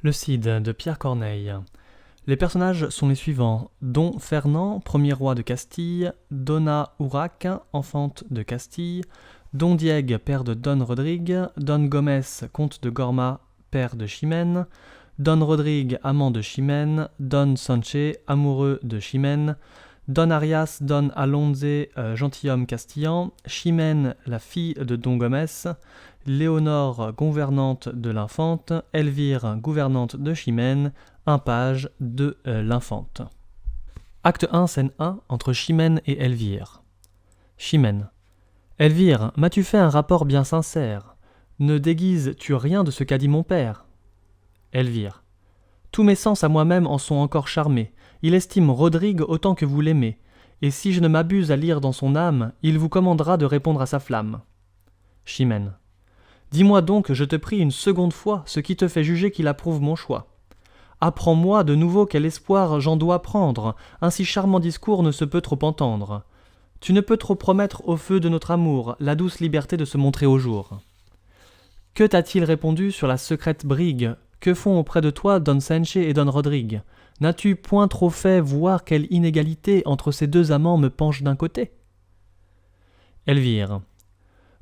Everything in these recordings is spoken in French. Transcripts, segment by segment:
Le Cid de Pierre Corneille. Les personnages sont les suivants: Don Fernand, premier roi de Castille; Donna Urraque, enfante de Castille; Don Diègue, père de Don Rodrigue; Don Gomez, comte de Gorma, père de Chimène; Don Rodrigue, amant de Chimène; Don Sanché, amoureux de Chimène; Don Arias, Don Alonze, gentilhomme castillan; Chimène, la fille de Don Gomez; Léonore, gouvernante de l'Infante; Elvire, gouvernante de Chimène; un page de l'Infante. Acte 1, scène 1, entre Chimène et Elvire. Chimène. Elvire, m'as-tu fait un rapport bien sincère? Ne déguises-tu rien de ce qu'a dit mon père? Elvire. Tous mes sens à moi-même en sont encore charmés. Il estime Rodrigue autant que vous l'aimez, et si je ne m'abuse à lire dans son âme, il vous commandera de répondre à sa flamme. Chimène. Dis-moi donc, je te prie une seconde fois, ce qui te fait juger qu'il approuve mon choix. Apprends-moi de nouveau quel espoir j'en dois prendre, un si charmant discours ne se peut trop entendre. Tu ne peux trop promettre au feu de notre amour la douce liberté de se montrer au jour. Que t'a-t-il répondu sur la secrète brigue? Que font auprès de toi Don Sanché et Don Rodrigue? N'as-tu point trop fait voir quelle inégalité entre ces deux amants me penche d'un côté? Elvire.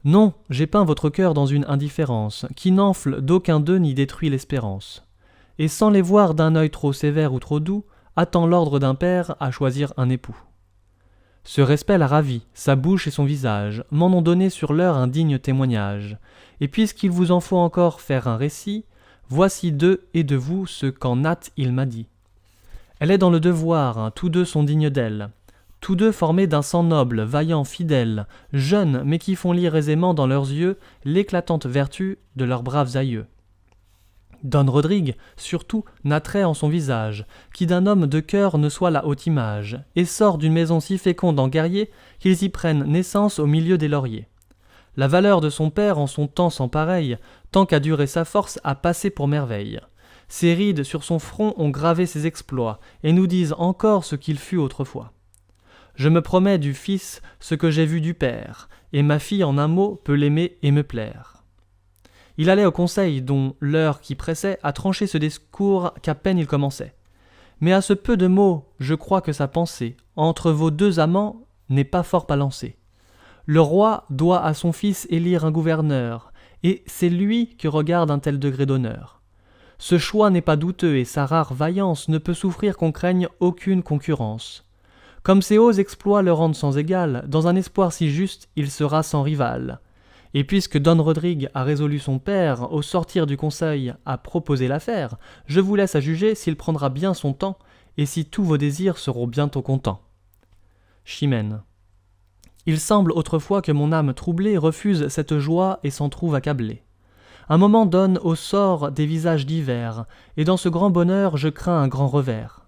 Non, j'ai peint votre cœur dans une indifférence, qui n'enfle d'aucun d'eux ni détruit l'espérance. Et sans les voir d'un œil trop sévère ou trop doux, attends l'ordre d'un père à choisir un époux. Ce respect la ravit, sa bouche et son visage m'en ont donné sur l'heure un digne témoignage, et puisqu'il vous en faut encore faire un récit, voici d'eux et de vous ce qu'en hâte il m'a dit. Elle est dans le devoir, tous deux sont dignes d'elle, tous deux formés d'un sang noble, vaillant, fidèle, jeunes, mais qui font lire aisément dans leurs yeux l'éclatante vertu de leurs braves aïeux. Don Rodrigue, surtout, n'a trait en son visage, qui d'un homme de cœur ne soit la haute image, et sort d'une maison si féconde en guerriers qu'ils y prennent naissance au milieu des lauriers. La valeur de son père en son temps sans pareil, tant qu'a duré sa force, a passé pour merveille. Ses rides sur son front ont gravé ses exploits, et nous disent encore ce qu'il fut autrefois. Je me promets du fils ce que j'ai vu du père, et ma fille en un mot peut l'aimer et me plaire. Il allait au conseil dont l'heure qui pressait a tranché ce discours qu'à peine il commençait. Mais à ce peu de mots, je crois que sa pensée, entre vos deux amants, n'est pas fort balancée. Le roi doit à son fils élire un gouverneur, et c'est lui que regarde un tel degré d'honneur. Ce choix n'est pas douteux et sa rare vaillance ne peut souffrir qu'on craigne aucune concurrence. Comme ses hauts exploits le rendent sans égal, dans un espoir si juste, il sera sans rival. Et puisque Don Rodrigue a résolu son père, au sortir du conseil, à proposer l'affaire, je vous laisse à juger s'il prendra bien son temps, et si tous vos désirs seront bientôt contents. Chimène. Il semble autrefois que mon âme troublée refuse cette joie et s'en trouve accablée. Un moment donne au sort des visages divers, et dans ce grand bonheur je crains un grand revers.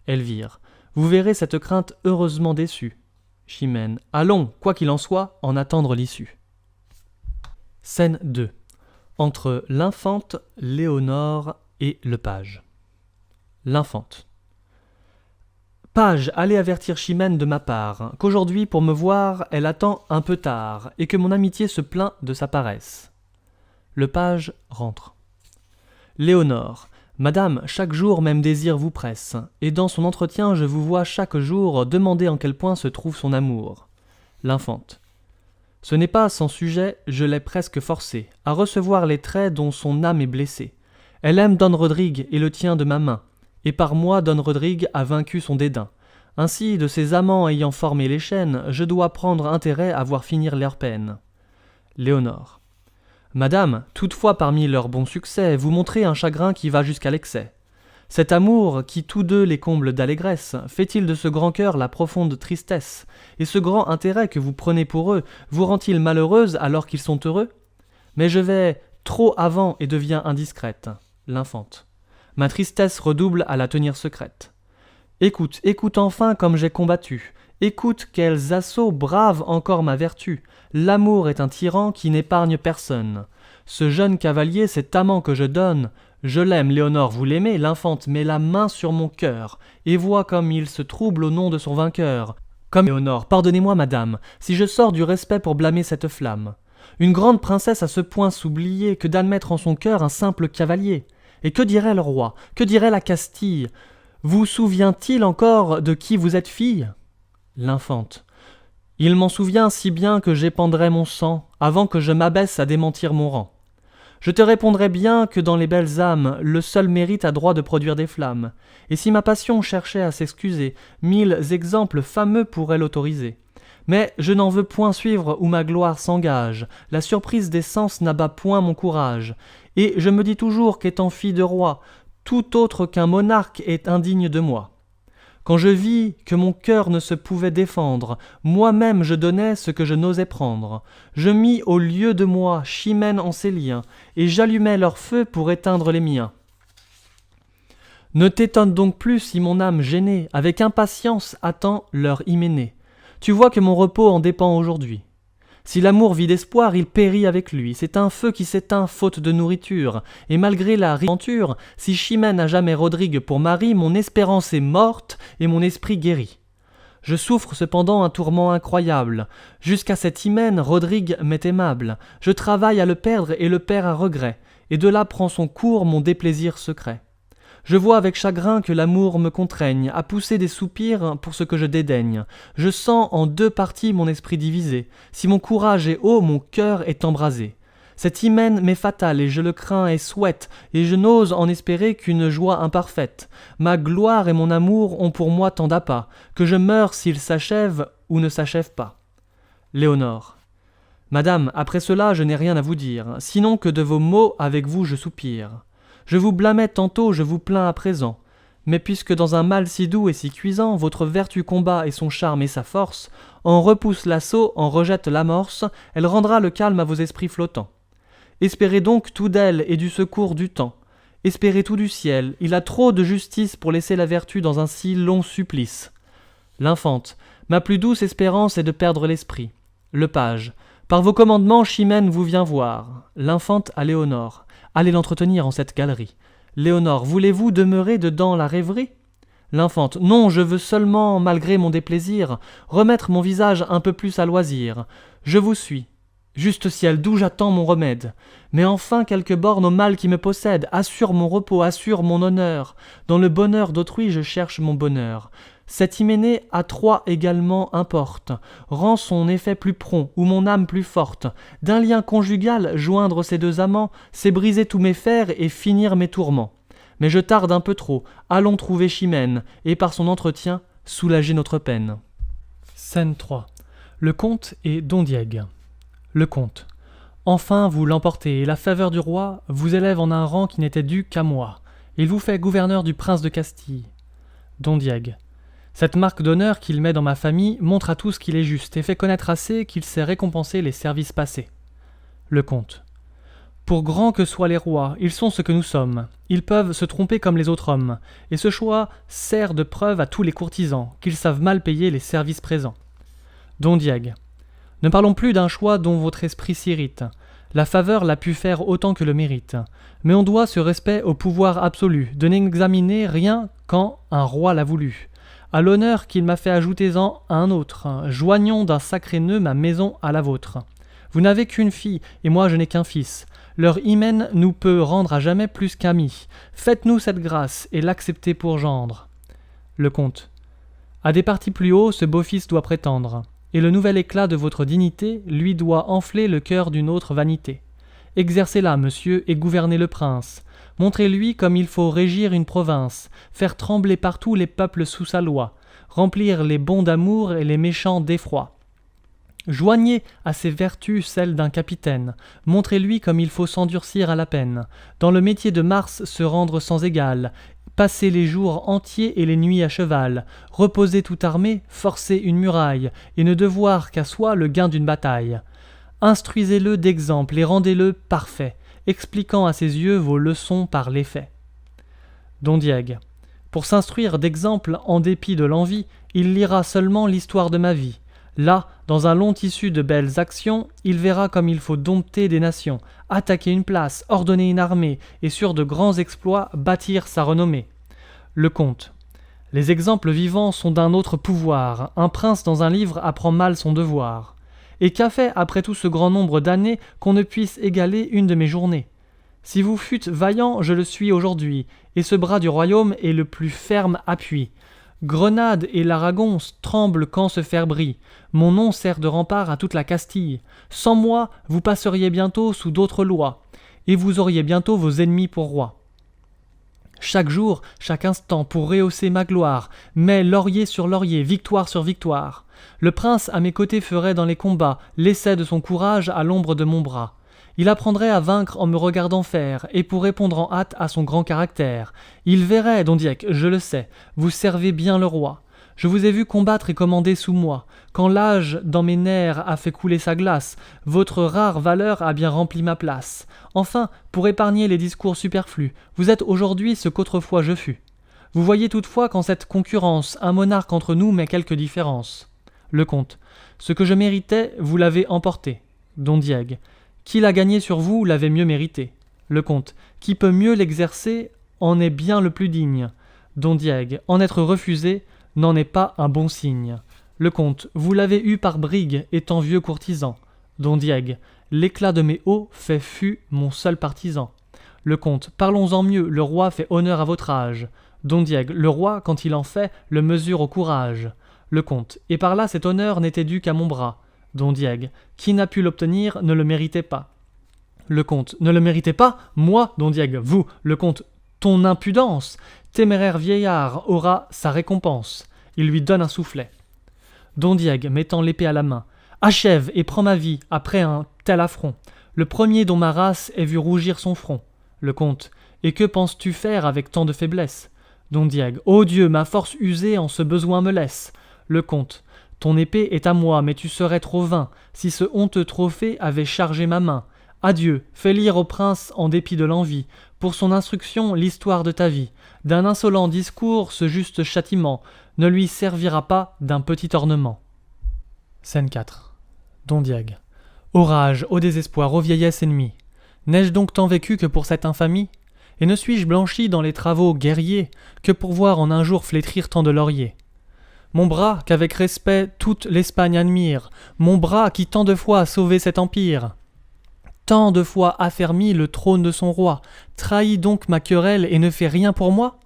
Elvire. Vous verrez cette crainte heureusement déçue. Chimène. Allons, quoi qu'il en soit, en attendre l'issue. Scène 2. Entre l'Infante, Léonore et le page. L'Infante. Page, allez avertir Chimène de ma part, qu'aujourd'hui pour me voir elle attend un peu tard, et que mon amitié se plaint de sa paresse. Le page rentre. Léonore. Madame, chaque jour même désir vous presse, et dans son entretien je vous vois chaque jour demander en quel point se trouve son amour. L'Infante. Ce n'est pas sans sujet, je l'ai presque forcée, à recevoir les traits dont son âme est blessée. Elle aime Don Rodrigue et le tient de ma main, et par moi Don Rodrigue a vaincu son dédain. Ainsi, de ses amants ayant formé les chaînes, je dois prendre intérêt à voir finir leur peine. Léonore. Madame, toutefois parmi leurs bons succès, vous montrez un chagrin qui va jusqu'à l'excès. Cet amour, qui tous deux les comble d'allégresse, fait-il de ce grand cœur la profonde tristesse? Et ce grand intérêt que vous prenez pour eux, vous rend-il malheureuse alors qu'ils sont heureux? Mais je vais trop avant et deviens indiscrète. L'Infante. Ma tristesse redouble à la tenir secrète. Écoute, écoute enfin comme j'ai combattu. Écoute quels assauts bravent encore ma vertu. L'amour est un tyran qui n'épargne personne. Ce jeune cavalier, cet amant que je donne, je l'aime, Léonore, vous l'aimez, l'Infante met la main sur mon cœur, et voit comme il se trouble au nom de son vainqueur. Comme Léonore, pardonnez-moi, madame, si je sors du respect pour blâmer cette flamme. Une grande princesse à ce point s'oublier que d'admettre en son cœur un simple cavalier. Et que dirait le roi? Que dirait la Castille? Vous souvient-il encore de qui vous êtes fille? L'infante. Il m'en souvient si bien que j'épandrais mon sang avant que je m'abaisse à démentir mon rang. Je te répondrais bien que dans les belles âmes, le seul mérite a droit de produire des flammes. Et si ma passion cherchait à s'excuser, 1000 exemples fameux pourraient l'autoriser. Mais je n'en veux point suivre où ma gloire s'engage, la surprise des sens n'abat point mon courage, et je me dis toujours qu'étant fille de roi, tout autre qu'un monarque est indigne de moi. Quand je vis que mon cœur ne se pouvait défendre, moi-même je donnais ce que je n'osais prendre. Je mis au lieu de moi Chimène en ses liens, et j'allumais leur feu pour éteindre les miens. Ne t'étonne donc plus si mon âme gênée, avec impatience attend leur hyménée. Tu vois que mon repos en dépend aujourd'hui. Si l'amour vit d'espoir, il périt avec lui. C'est un feu qui s'éteint faute de nourriture. Et malgré la aventure, si Chimène a jamais Rodrigue pour mari, mon espérance est morte et mon esprit guéri. Je souffre cependant un tourment incroyable. Jusqu'à cet hymen, Rodrigue m'est aimable. Je travaille à le perdre et le perds à regret. Et de là prend son cours mon déplaisir secret. Je vois avec chagrin que l'amour me contraigne à pousser des soupirs pour ce que je dédaigne. Je sens en deux parties mon esprit divisé. Si mon courage est haut, mon cœur est embrasé. Cet hymen m'est fatal et je le crains et souhaite, et je n'ose en espérer qu'une joie imparfaite. Ma gloire et mon amour ont pour moi tant d'appât, que je meurs s'ils s'achèvent ou ne s'achèvent pas. Léonore. Madame, après cela je n'ai rien à vous dire, sinon que de vos mots avec vous je soupire. Je vous blâmais tantôt, je vous plains à présent. Mais puisque dans un mal si doux et si cuisant, votre vertu combat et son charme et sa force, en repousse l'assaut, en rejette l'amorce, elle rendra le calme à vos esprits flottants. Espérez donc tout d'elle et du secours du temps. Espérez tout du ciel, il a trop de justice pour laisser la vertu dans un si long supplice. L'infante, ma plus douce espérance est de perdre l'esprit. Le page, par vos commandements, Chimène vous vient voir. L'infante à Léonore. Allez l'entretenir en cette galerie. Léonore, voulez-vous demeurer dedans la rêverie? L'infante, non, je veux seulement, malgré mon déplaisir, remettre mon visage un peu plus à loisir. Je vous suis. Juste ciel, d'où j'attends mon remède. Mais enfin quelque borne au mal qui me possède, assure mon repos, assure mon honneur. Dans le bonheur d'autrui je cherche mon bonheur. Cette hyménée à trois également importe, rend son effet plus prompt ou mon âme plus forte. D'un lien conjugal joindre ces deux amants, c'est briser tous mes fers et finir mes tourments. Mais je tarde un peu trop, allons trouver Chimène, et par son entretien, soulager notre peine. Scène 3. Le comte et Don Diègue. Le comte. Enfin vous l'emportez, et la faveur du roi vous élève en un rang qui n'était dû qu'à moi. Il vous fait gouverneur du prince de Castille. Don Diègue. Cette marque d'honneur qu'il met dans ma famille montre à tous qu'il est juste et fait connaître assez qu'il sait récompenser les services passés. Le comte. Pour grands que soient les rois, ils sont ce que nous sommes. Ils peuvent se tromper comme les autres hommes, et ce choix sert de preuve à tous les courtisans, qu'ils savent mal payer les services présents. Don Diègue. Ne parlons plus d'un choix dont votre esprit s'irrite. La faveur l'a pu faire autant que le mérite. Mais on doit ce respect au pouvoir absolu, de n'examiner rien quand un roi l'a voulu. À l'honneur qu'il m'a fait ajoutez-en un autre. Joignons d'un sacré nœud ma maison à la vôtre. Vous n'avez qu'une fille, et moi je n'ai qu'un fils. Leur hymen nous peut rendre à jamais plus qu'amis. Faites-nous cette grâce, et l'acceptez pour gendre. Le comte. À des partis plus hauts, ce beau-fils doit prétendre, et le nouvel éclat de votre dignité lui doit enfler le cœur d'une autre vanité. Exercez-la, monsieur, et gouvernez le prince. Montrez-lui comme il faut régir une province, faire trembler partout les peuples sous sa loi, remplir les bons d'amour et les méchants d'effroi. Joignez à ses vertus celles d'un capitaine, montrez-lui comme il faut s'endurcir à la peine, dans le métier de Mars se rendre sans égal, passer les jours entiers et les nuits à cheval, reposer tout armé, forcer une muraille, et ne devoir qu'à soi le gain d'une bataille. Instruisez-le d'exemple et rendez-le parfait, expliquant à ses yeux vos leçons par les faits. Don Diègue. Pour s'instruire d'exemple en dépit de l'envie, il lira seulement l'histoire de ma vie. Là, dans un long tissu de belles actions, il verra comme il faut dompter des nations, attaquer une place, ordonner une armée, et sur de grands exploits bâtir sa renommée. Le comte. Les exemples vivants sont d'un autre pouvoir. Un prince dans un livre apprend mal son devoir. Et qu'a fait après tout ce grand nombre d'années qu'on ne puisse égaler une de mes journées? Si vous fûtes vaillant, je le suis aujourd'hui, et ce bras du royaume est le plus ferme appui. Grenade et l'Aragon tremblent quand se faire brille. Mon nom sert de rempart à toute la Castille. Sans moi, vous passeriez bientôt sous d'autres lois, et vous auriez bientôt vos ennemis pour rois. Chaque jour, chaque instant, pour rehausser ma gloire, mets laurier sur laurier, victoire sur victoire. Le prince à mes côtés ferait dans les combats l'essai de son courage à l'ombre de mon bras. Il apprendrait à vaincre en me regardant faire, et pour répondre en hâte à son grand caractère. Il verrait, Don Diegue, je le sais, vous servez bien le roi. Je vous ai vu combattre et commander sous moi. Quand l'âge dans mes nerfs a fait couler sa glace, votre rare valeur a bien rempli ma place. Enfin, pour épargner les discours superflus, vous êtes aujourd'hui ce qu'autrefois je fus. Vous voyez toutefois qu'en cette concurrence, un monarque entre nous met quelques différences. Le comte, ce que je méritais, vous l'avez emporté. Don Diegue, qui l'a gagné sur vous l'avait mieux mérité. Le comte, qui peut mieux l'exercer, en est bien le plus digne. Don Diegue, en être refusé, n'en est pas un bon signe. Le comte, vous l'avez eu par brigue, étant vieux courtisan. Don Diegue, l'éclat de mes hauts fait fut mon seul partisan. Le comte, parlons-en mieux, le roi fait honneur à votre âge. Don Diegue, le roi, quand il en fait, le mesure au courage. Le comte, et par là cet honneur n'était dû qu'à mon bras. Don Diegue, qui n'a pu l'obtenir ne le méritait pas. Le comte, ne le méritez pas? Moi, Don Diegue, vous, le comte, ton impudence, téméraire vieillard, aura sa récompense. Il lui donne un soufflet. Don Diegue, mettant l'épée à la main, achève et prends ma vie après un tel affront. Le premier dont ma race ait vu rougir son front. Le comte, et que penses-tu faire avec tant de faiblesse? Don Diegue, ô Dieu, ma force usée en ce besoin me laisse. Le comte, ton épée est à moi, mais tu serais trop vain si ce honteux trophée avait chargé ma main. Adieu, fais lire au prince en dépit de l'envie, pour son instruction l'histoire de ta vie. D'un insolent discours ce juste châtiment ne lui servira pas d'un petit ornement. Scène 4. Don Diegue. Ô rage, ô désespoir, ô vieillesse ennemie, n'ai-je donc tant vécu que pour cette infamie? Et ne suis-je blanchi dans les travaux guerriers que pour voir en un jour flétrir tant de lauriers? Mon bras qu'avec respect toute l'Espagne admire, mon bras qui tant de fois a sauvé cet empire, tant de fois affermi le trône de son roi, trahit donc ma querelle et ne fait rien pour moi?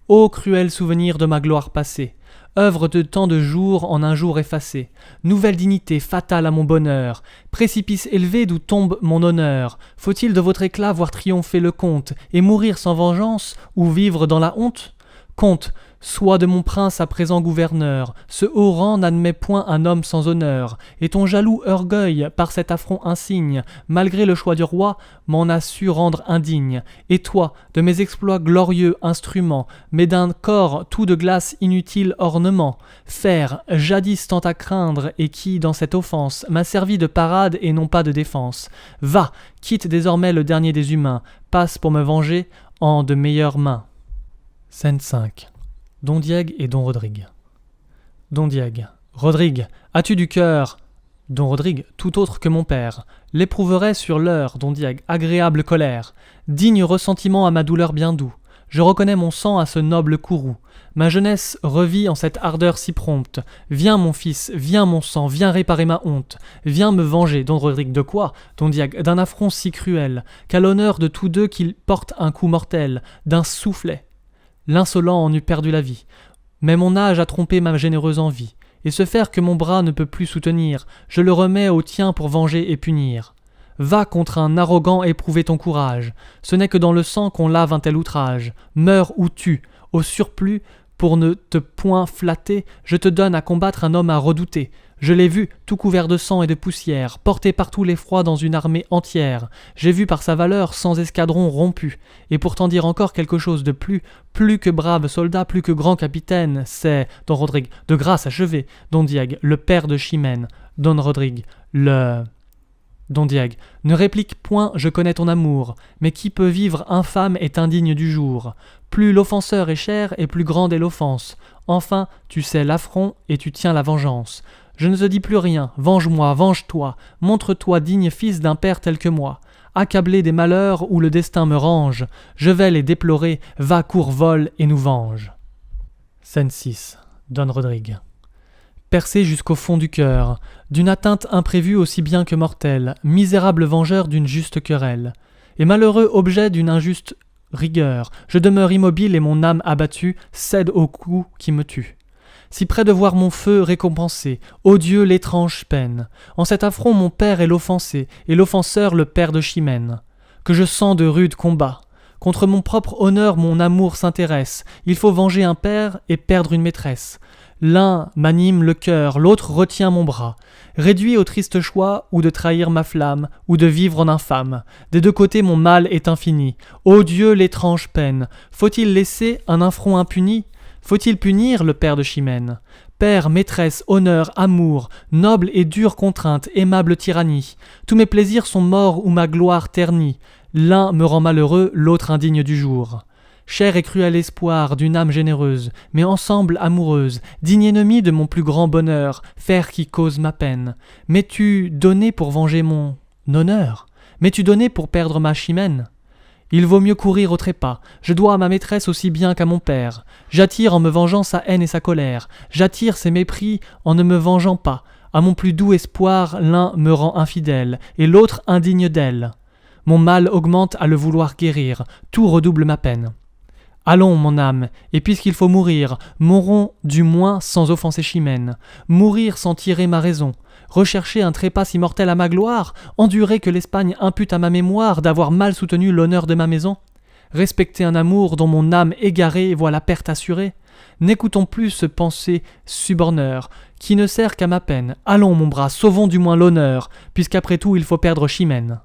Ô cruel souvenir de ma gloire passée, œuvre de tant de jours en un jour effacé, nouvelle dignité fatale à mon bonheur, précipice élevé d'où tombe mon honneur, faut-il de votre éclat voir triompher le comte, et mourir sans vengeance, ou vivre dans la honte? Comte, sois de mon prince à présent gouverneur, ce haut rang n'admet point un homme sans honneur, et ton jaloux orgueil, par cet affront insigne, malgré le choix du roi, m'en a su rendre indigne. Et toi, de mes exploits glorieux instrument, mais d'un corps tout de glace inutile ornement, fer, jadis tant à craindre, et qui, dans cette offense, m'a servi de parade et non pas de défense. Va, quitte désormais le dernier des humains, passe pour me venger en de meilleures mains. Scène 5. Don Diegue et Don Rodrigue. Don Diegue. Rodrigue, as-tu du cœur? Don Rodrigue, tout autre que mon père, l'éprouverait sur l'heure, Don Diegue, agréable colère, digne ressentiment à ma douleur bien doux. Je reconnais mon sang à ce noble courroux. Ma jeunesse revit en cette ardeur si prompte. Viens mon fils, viens mon sang, viens réparer ma honte. Viens me venger, Don Rodrigue, de quoi? Don Diegue, d'un affront si cruel, qu'à l'honneur de tous deux qu'il porte un coup mortel, d'un soufflet. L'insolent en eût perdu la vie, mais mon âge a trompé ma généreuse envie, et ce fer que mon bras ne peut plus soutenir, je le remets au tien pour venger et punir. Va contre un arrogant éprouver ton courage, ce n'est que dans le sang qu'on lave un tel outrage. Meurs ou tue, au surplus, pour ne te point flatter, je te donne à combattre un homme à redouter. Je l'ai vu, tout couvert de sang et de poussière, porté par tous les froids dans une armée entière. J'ai vu par sa valeur 100 escadrons rompus. Et pour t'en dire encore quelque chose de plus que brave soldat, plus que grand capitaine, c'est, Don Rodrigue, de grâce achevez, Don Diegue, le père de Chimène, Don Rodrigue, Don Diegue, ne réplique point, je connais ton amour, mais qui peut vivre infâme est indigne du jour. Plus l'offenseur est cher et plus grande est l'offense. Enfin, tu sais l'affront et tu tiens la vengeance. Je ne te dis plus rien, venge-moi, venge-toi, montre-toi digne fils d'un père tel que moi. Accablé des malheurs où le destin me range, je vais les déplorer, va, cours, vole et nous venge. Scène 6. Don Rodrigue. Percé jusqu'au fond du cœur, d'une atteinte imprévue aussi bien que mortelle, misérable vengeur d'une juste querelle. Et malheureux objet d'une injuste rigueur, je demeure immobile et mon âme abattue cède au coup qui me tue. Si près de voir mon feu récompensé, ô Dieu l'étrange peine, en cet affront mon père est l'offensé, et l'offenseur le père de Chimène, que je sens de rudes combats. Contre mon propre honneur mon amour s'intéresse, il faut venger un père et perdre une maîtresse. L'un m'anime le cœur, l'autre retient mon bras. Réduit au triste choix, ou de trahir ma flamme, ou de vivre en infâme. Des deux côtés mon mal est infini. Ô Dieu l'étrange peine, faut-il laisser un affront impuni ? Faut-il punir le père de Chimène ? Père, maîtresse, honneur, amour, noble et dure contrainte, aimable tyrannie. Tous mes plaisirs sont morts ou ma gloire ternie. L'un me rend malheureux, l'autre indigne du jour. Cher et cruel espoir d'une âme généreuse, mais ensemble amoureuse, digne ennemi de mon plus grand bonheur, fer qui cause ma peine. M'es-tu donné pour venger mon honneur ? M'es-tu donné pour perdre ma Chimène ? Il vaut mieux courir au trépas, je dois à ma maîtresse aussi bien qu'à mon père. J'attire en me vengeant sa haine et sa colère, j'attire ses mépris en ne me vengeant pas. À mon plus doux espoir, l'un me rend infidèle, et l'autre indigne d'elle. Mon mal augmente à le vouloir guérir, tout redouble ma peine. Allons, mon âme, et puisqu'il faut mourir, mourons du moins sans offenser Chimène. Mourir sans tirer ma raison. Rechercher un trépas immortel à ma gloire, endurer que l'Espagne impute à ma mémoire d'avoir mal soutenu l'honneur de ma maison. Respecter un amour dont mon âme égarée voit la perte assurée. N'écoutons plus ce pensée suborneur, qui ne sert qu'à ma peine. Allons, mon bras, sauvons du moins l'honneur, puisqu'après tout il faut perdre Chimène.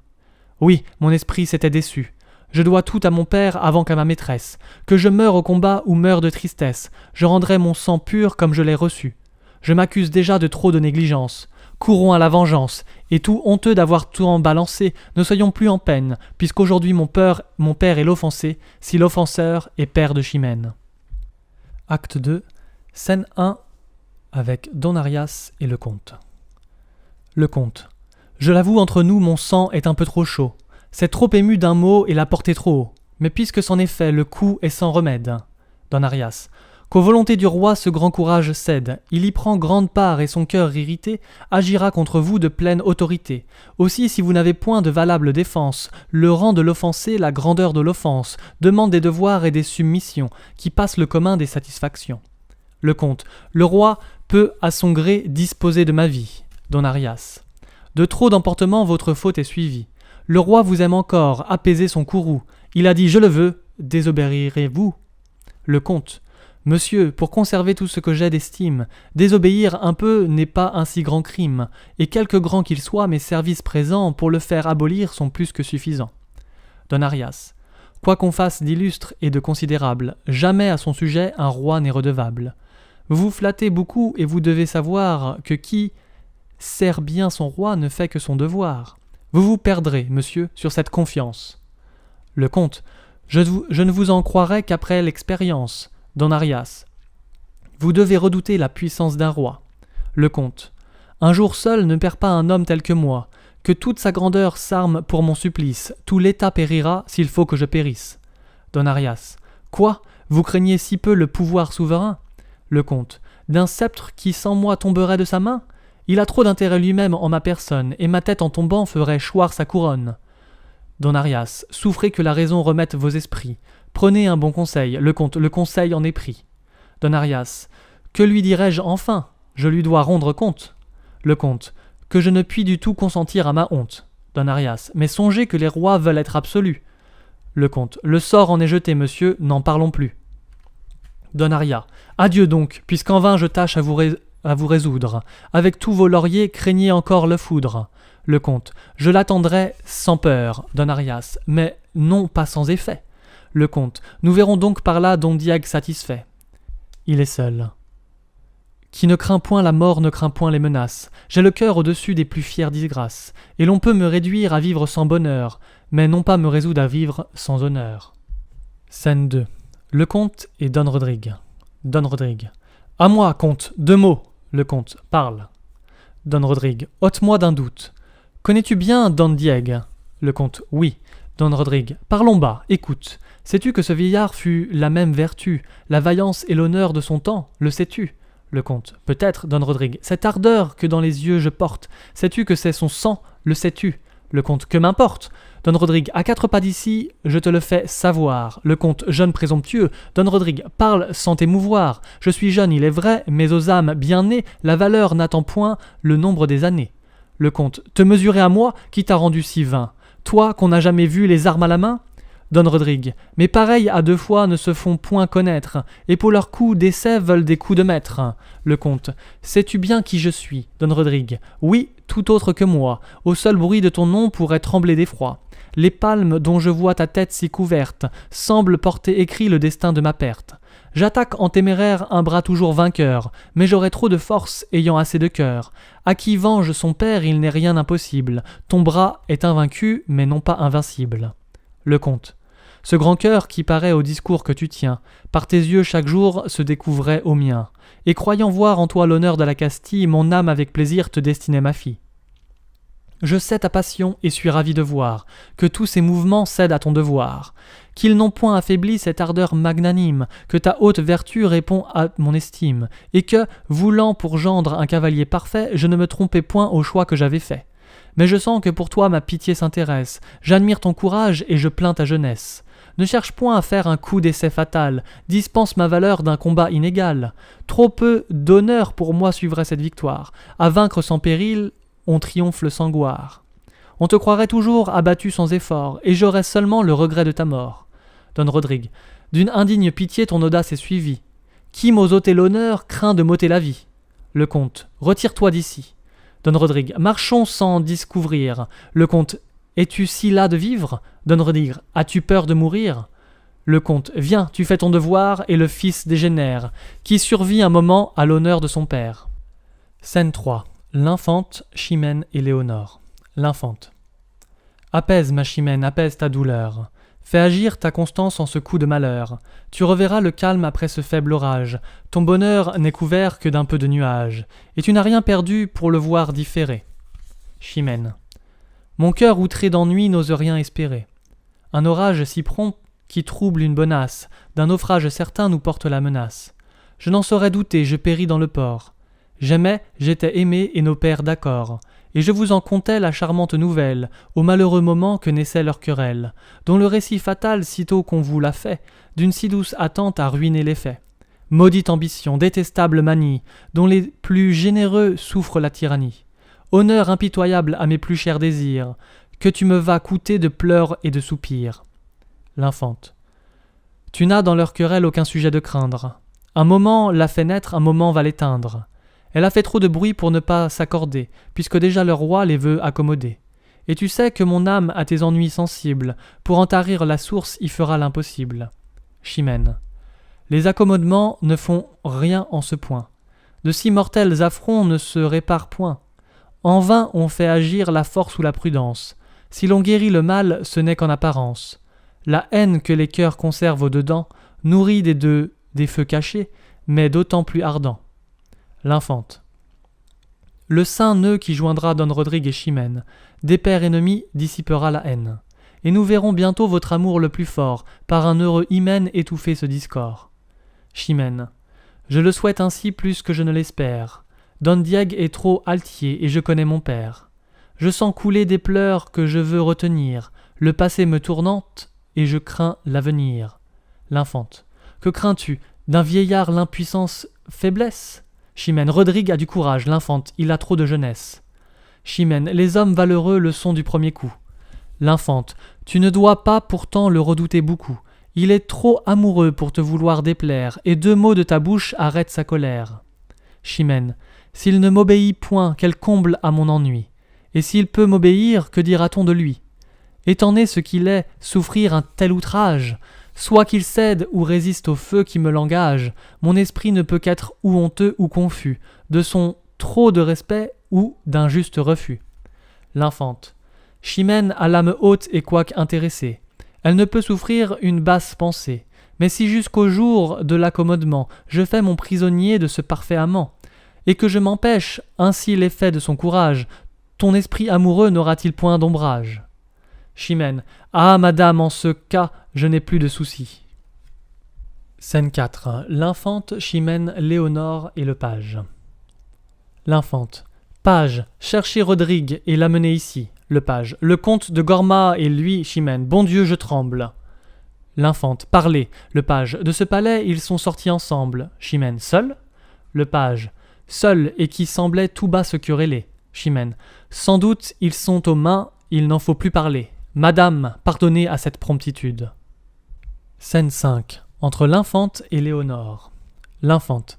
Oui, mon esprit s'était déçu. Je dois tout à mon père avant qu'à ma maîtresse. Que je meure au combat ou meure de tristesse, je rendrai mon sang pur comme je l'ai reçu. Je m'accuse déjà de trop de négligence. Courons à la vengeance, et tout honteux d'avoir tout en balancé, ne soyons plus en peine, puisqu'aujourd'hui mon père est l'offensé, si l'offenseur est père de Chimène. Acte 2, scène 1, avec Don Arias et le comte. Le comte. Je l'avoue, entre nous, mon sang est un peu trop chaud. C'est trop ému d'un mot et la portée trop haut. Mais puisque c'en est fait, le coup est sans remède. Don Arias. Qu'aux volontés du roi ce grand courage cède. Il y prend grande part et son cœur irrité agira contre vous de pleine autorité. Aussi, si vous n'avez point de valable défense, le rang de l'offensé, la grandeur de l'offense, demande des devoirs et des submissions, qui passent le commun des satisfactions. Le comte. Le roi peut à son gré disposer de ma vie. Don Arias. De trop d'emportement votre faute est suivie. Le roi vous aime encore, apaisez son courroux. Il a dit « je le veux », désobéirez-vous ? Le comte. Monsieur, pour conserver tout ce que j'ai d'estime, désobéir un peu n'est pas un si grand crime, et quelque grand qu'il soit, mes services présents pour le faire abolir sont plus que suffisants. Don Arias. Quoi qu'on fasse d'illustre et de considérable, jamais à son sujet un roi n'est redevable. Vous vous flattez beaucoup et vous devez savoir que qui sert bien son roi ne fait que son devoir. Vous vous perdrez, monsieur, sur cette confiance. Le comte. Je ne vous en croirai qu'après l'expérience. Don Arias. Vous devez redouter la puissance d'un roi. Le comte. Un jour seul ne perd pas un homme tel que moi. Que toute sa grandeur s'arme pour mon supplice. Tout l'État périra s'il faut que je périsse. Don Arias. Quoi ? Vous craignez si peu le pouvoir souverain ? Le comte. D'un sceptre qui sans moi tomberait de sa main ? Il a trop d'intérêt lui-même en ma personne, et ma tête en tombant ferait choir sa couronne. Don Arias. Souffrez que la raison remette vos esprits. Prenez un bon conseil, le comte, le conseil en est pris. Don Arias. Que lui dirai-je enfin ? Je lui dois rendre compte. Le comte. Que je ne puis du tout consentir à ma honte. Don Arias. Mais songez que les rois veulent être absolus. Le comte. Le sort en est jeté, monsieur, n'en parlons plus. Don Arias. Adieu donc, puisqu'en vain je tâche à vous résoudre. Avec tous vos lauriers, craignez encore le foudre. Le comte. Je l'attendrai sans peur, Don Arias, mais non pas sans effet. Le comte. Nous verrons donc par là Don Diego satisfait. Il est seul. Qui ne craint point la mort ne craint point les menaces. J'ai le cœur au-dessus des plus fières disgrâces, et l'on peut me réduire à vivre sans bonheur, mais non pas me résoudre à vivre sans honneur. Scène 2. Le comte et Don Rodrigue. Don Rodrigue. À moi, comte, 2 mots. Le comte. Parle. Don Rodrigue. Ôte-moi d'un doute. Connais-tu bien Don Diego ? Le comte. Oui. Don Rodrigue. Parlons bas, écoute. Sais-tu que ce vieillard fut la même vertu, la vaillance et l'honneur de son temps, le sais-tu ? Le comte. Peut-être, Don Rodrigue. Cette ardeur que dans les yeux je porte, sais-tu que c'est son sang, le sais-tu ? Le comte, que m'importe? Don Rodrigue, à 4 pas d'ici, je te le fais savoir. Le comte, jeune présomptueux. Don Rodrigue, parle sans t'émouvoir. Je suis jeune, il est vrai, mais aux âmes bien nées, la valeur n'attend point le nombre des années. Le comte, te mesurer à moi, qui t'a rendu si vain? Toi, qu'on n'a jamais vu les armes à la main? Don Rodrigue, mais pareils à 2 fois ne se font point connaître, et pour leurs coups d'essai veulent des coups de maître. Le comte, sais-tu bien qui je suis? Don Rodrigue, oui, tout autre que moi, au seul bruit de ton nom pourrait trembler d'effroi. Les palmes dont je vois ta tête si couverte semblent porter écrit le destin de ma perte. J'attaque en téméraire un bras toujours vainqueur, mais j'aurai trop de force ayant assez de cœur. À qui venge son père, il n'est rien impossible. Ton bras est invaincu, mais non pas invincible. Le comte, ce grand cœur qui paraît au discours que tu tiens, par tes yeux chaque jour se découvrait au mien, et croyant voir en toi l'honneur de la Castille, mon âme avec plaisir te destinait ma fille. Je sais ta passion et suis ravi de voir que tous ces mouvements cèdent à ton devoir, qu'ils n'ont point affaibli cette ardeur magnanime, que ta haute vertu répond à mon estime, et que, voulant pour gendre un cavalier parfait, je ne me trompais point au choix que j'avais fait. Mais je sens que pour toi ma pitié s'intéresse, j'admire ton courage et je plains ta jeunesse. Ne cherche point à faire un coup d'essai fatal, dispense ma valeur d'un combat inégal. Trop peu d'honneur pour moi suivrait cette victoire, à vaincre sans péril, on triomphe sans gloire. On te croirait toujours abattu sans effort, et j'aurais seulement le regret de ta mort. Don Rodrigue, d'une indigne pitié ton audace est suivie. Qui m'ose ôter l'honneur craint de m'ôter la vie. Le comte, retire-toi d'ici. Don Rodrigue, marchons sans discouvrir. Le comte, es-tu si las de vivre? Don Rodrigue, as-tu peur de mourir? Le comte, viens, tu fais ton devoir, et le fils dégénère, qui survit un moment à l'honneur de son père. Scène 3. L'infante, Chimène et Léonore. L'infante. Apaise, ma Chimène, apaise ta douleur. Fais agir ta constance en ce coup de malheur. Tu reverras le calme après ce faible orage. Ton bonheur n'est couvert que d'un peu de nuages, et tu n'as rien perdu pour le voir différer. Chimène. Mon cœur outré d'ennui n'ose rien espérer. Un orage si prompt qui trouble une bonasse, d'un naufrage certain nous porte la menace. Je n'en saurais douter, je péris dans le port. J'aimais, j'étais aimé et nos pères d'accord, et je vous en contais la charmante nouvelle, au malheureux moment que naissait leur querelle, dont le récit fatal, sitôt qu'on vous l'a fait, d'une si douce attente a ruiné les faits. Maudite ambition, détestable manie, dont les plus généreux souffrent la tyrannie. Honneur impitoyable à mes plus chers désirs, que tu me vas coûter de pleurs et de soupirs. L'infante. Tu n'as dans leur querelle aucun sujet de craindre. Un moment l'a fait naître, un moment va l'éteindre. Elle a fait trop de bruit pour ne pas s'accorder, puisque déjà le roi les veut accommoder. Et tu sais que mon âme a tes ennuis sensibles, pour en tarir la source y fera l'impossible. Chimène. Les accommodements ne font rien en ce point. De si mortels affronts ne se réparent point. En vain on fait agir la force ou la prudence. Si l'on guérit le mal, ce n'est qu'en apparence. La haine que les cœurs conservent au-dedans nourrit des deux des feux cachés, mais d'autant plus ardents. L'infante. Le saint nœud qui joindra Don Rodrigue et Chimène, des pères ennemis, dissipera la haine. Et nous verrons bientôt votre amour le plus fort, par un heureux hymen étouffer ce discord. Chimène. Je le souhaite ainsi plus que je ne l'espère. Don Diego est trop altier et je connais mon père. Je sens couler des pleurs que je veux retenir. Le passé me tourmente et je crains l'avenir. L'infante. Que crains-tu? D'un vieillard l'impuissance faiblesse? Chimène. Rodrigue a du courage, l'infante, il a trop de jeunesse. Chimène. Les hommes valeureux le sont du premier coup. L'infante. Tu ne dois pas pourtant le redouter beaucoup. Il est trop amoureux pour te vouloir déplaire, et 2 mots de ta bouche arrêtent sa colère. Chimène. S'il ne m'obéit point, quel comble à mon ennui. Et s'il peut m'obéir, que dira-t-on de lui? Étant né ce qu'il est, souffrir un tel outrage, soit qu'il cède ou résiste au feu qui me l'engage, mon esprit ne peut qu'être ou honteux ou confus, de son trop de respect ou d'un juste refus. L'infante. Chimène a l'âme haute et quoique intéressée. Elle ne peut souffrir une basse pensée. Mais si jusqu'au jour de l'accommodement, je fais mon prisonnier de ce parfait amant, et que je m'empêche ainsi l'effet de son courage, ton esprit amoureux n'aura-t-il point d'ombrage? Chimène. Ah, madame, en ce cas, je n'ai plus de soucis. Scène 4. L'infante, Chimène, Léonore et le page. L'infante. Page, cherchez Rodrigue et l'amenez ici. Le page. Le comte de Gorma et lui, Chimène. Bon Dieu, je tremble. L'infante. Parlez. Le page. De ce palais, ils sont sortis ensemble. Chimène. Seul? Le page. Seul, et qui semblait tout bas se quereller. Chimène. Sans doute, ils sont aux mains, il n'en faut plus parler. Madame, pardonnez à cette promptitude. Scène 5. Entre l'infante et Léonore. L'infante.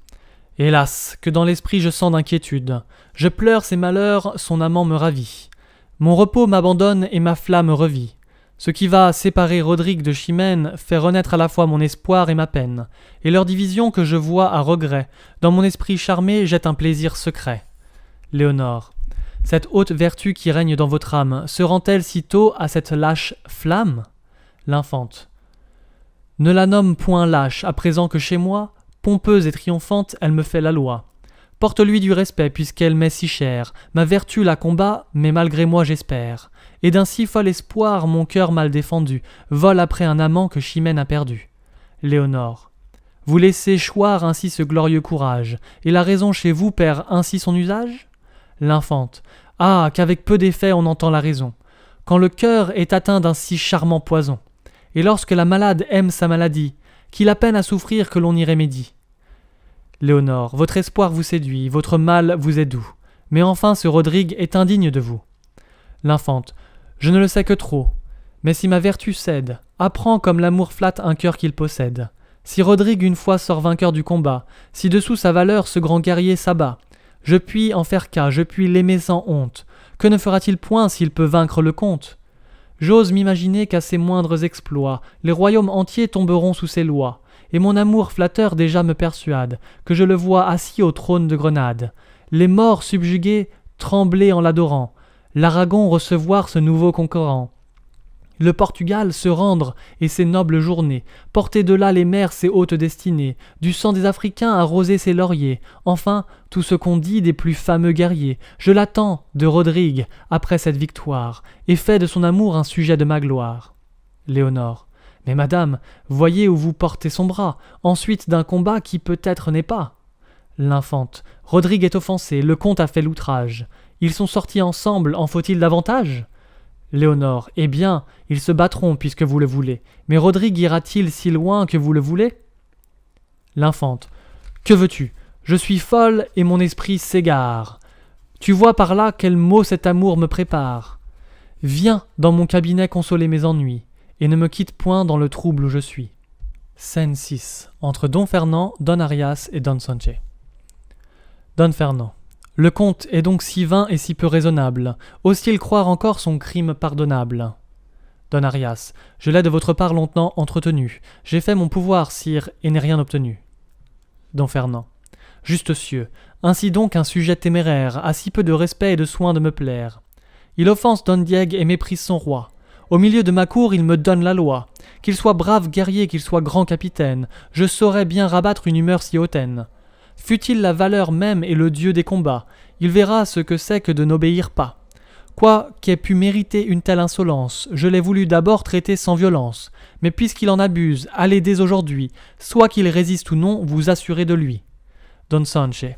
Hélas, que dans l'esprit je sens d'inquiétude. Je pleure ses malheurs, son amant me ravit. Mon repos m'abandonne et ma flamme revit. Ce qui va séparer Rodrigue de Chimène fait renaître à la fois mon espoir et ma peine, et leur division que je vois à regret, dans mon esprit charmé jette un plaisir secret. Léonore. Cette haute vertu qui règne dans votre âme se rend-elle sitôt à cette lâche flamme? L'infante. Ne la nomme point lâche, à présent que chez moi, pompeuse et triomphante, elle me fait la loi. Porte-lui du respect, puisqu'elle m'est si chère. Ma vertu la combat, mais malgré moi j'espère. Et d'un si fol espoir, mon cœur mal défendu vole après un amant que Chimène a perdu. Léonore. Vous laissez choir ainsi ce glorieux courage, et la raison chez vous perd ainsi son usage? L'infante. Ah, qu'avec peu d'effet on entend la raison, quand le cœur est atteint d'un si charmant poison, et lorsque la malade aime sa maladie, qu'il a peine à souffrir que l'on y remédie. Léonore, votre espoir vous séduit, votre mal vous est doux, mais enfin ce Rodrigue est indigne de vous. L'infante. Je ne le sais que trop, mais si ma vertu cède, apprends comme l'amour flatte un cœur qu'il possède. Si Rodrigue une fois sort vainqueur du combat, si dessous sa valeur ce grand guerrier s'abat, je puis en faire cas, je puis l'aimer sans honte. Que ne fera-t-il point s'il peut vaincre le comte? J'ose m'imaginer qu'à ses moindres exploits, les royaumes entiers tomberont sous ses lois, et mon amour flatteur déjà me persuade que je le vois assis au trône de Grenade, les morts subjugués trembler en l'adorant, l'Aragon recevoir ce nouveau concurrent, le Portugal se rendre et ses nobles journées, porter de là les mers ses hautes destinées, du sang des Africains arroser ses lauriers, enfin tout ce qu'on dit des plus fameux guerriers. Je l'attends de Rodrigue après cette victoire, et fais de son amour un sujet de ma gloire. Léonore. Mais madame, voyez où vous portez son bras, ensuite d'un combat qui peut-être n'est pas. L'infante. Rodrigue est offensé, le comte a fait l'outrage. Ils sont sortis ensemble, en faut-il davantage? Léonore. Eh bien, ils se battront puisque vous le voulez, mais Rodrigue ira-t-il si loin que vous le voulez? L'infante. Que veux-tu? Je suis folle et mon esprit s'égare. Tu vois par là quel mot cet amour me prépare. Viens dans mon cabinet consoler mes ennuis, et ne me quitte point dans le trouble où je suis. Scène 6. Entre Don Fernand, Don Arias et Don Sanché. Don Fernand. Le comte est donc si vain et si peu raisonnable. Ose-t-il croire encore son crime pardonnable? Don Arias. Je l'ai de votre part longtemps entretenu. J'ai fait mon pouvoir, sire, et n'ai rien obtenu. Don Fernand. Juste cieux, ainsi donc un sujet téméraire a si peu de respect et de soin de me plaire. Il offense Don Diego et méprise son roi. Au milieu de ma cour, il me donne la loi. Qu'il soit brave guerrier, qu'il soit grand capitaine, je saurais bien rabattre une humeur si hautaine. Fût-il la valeur même et le dieu des combats, il verra ce que c'est que de n'obéir pas. Quoi qu'ait pu mériter une telle insolence, je l'ai voulu d'abord traiter sans violence, mais puisqu'il en abuse, allez dès aujourd'hui, soit qu'il résiste ou non, vous assurez de lui. Don Sanché.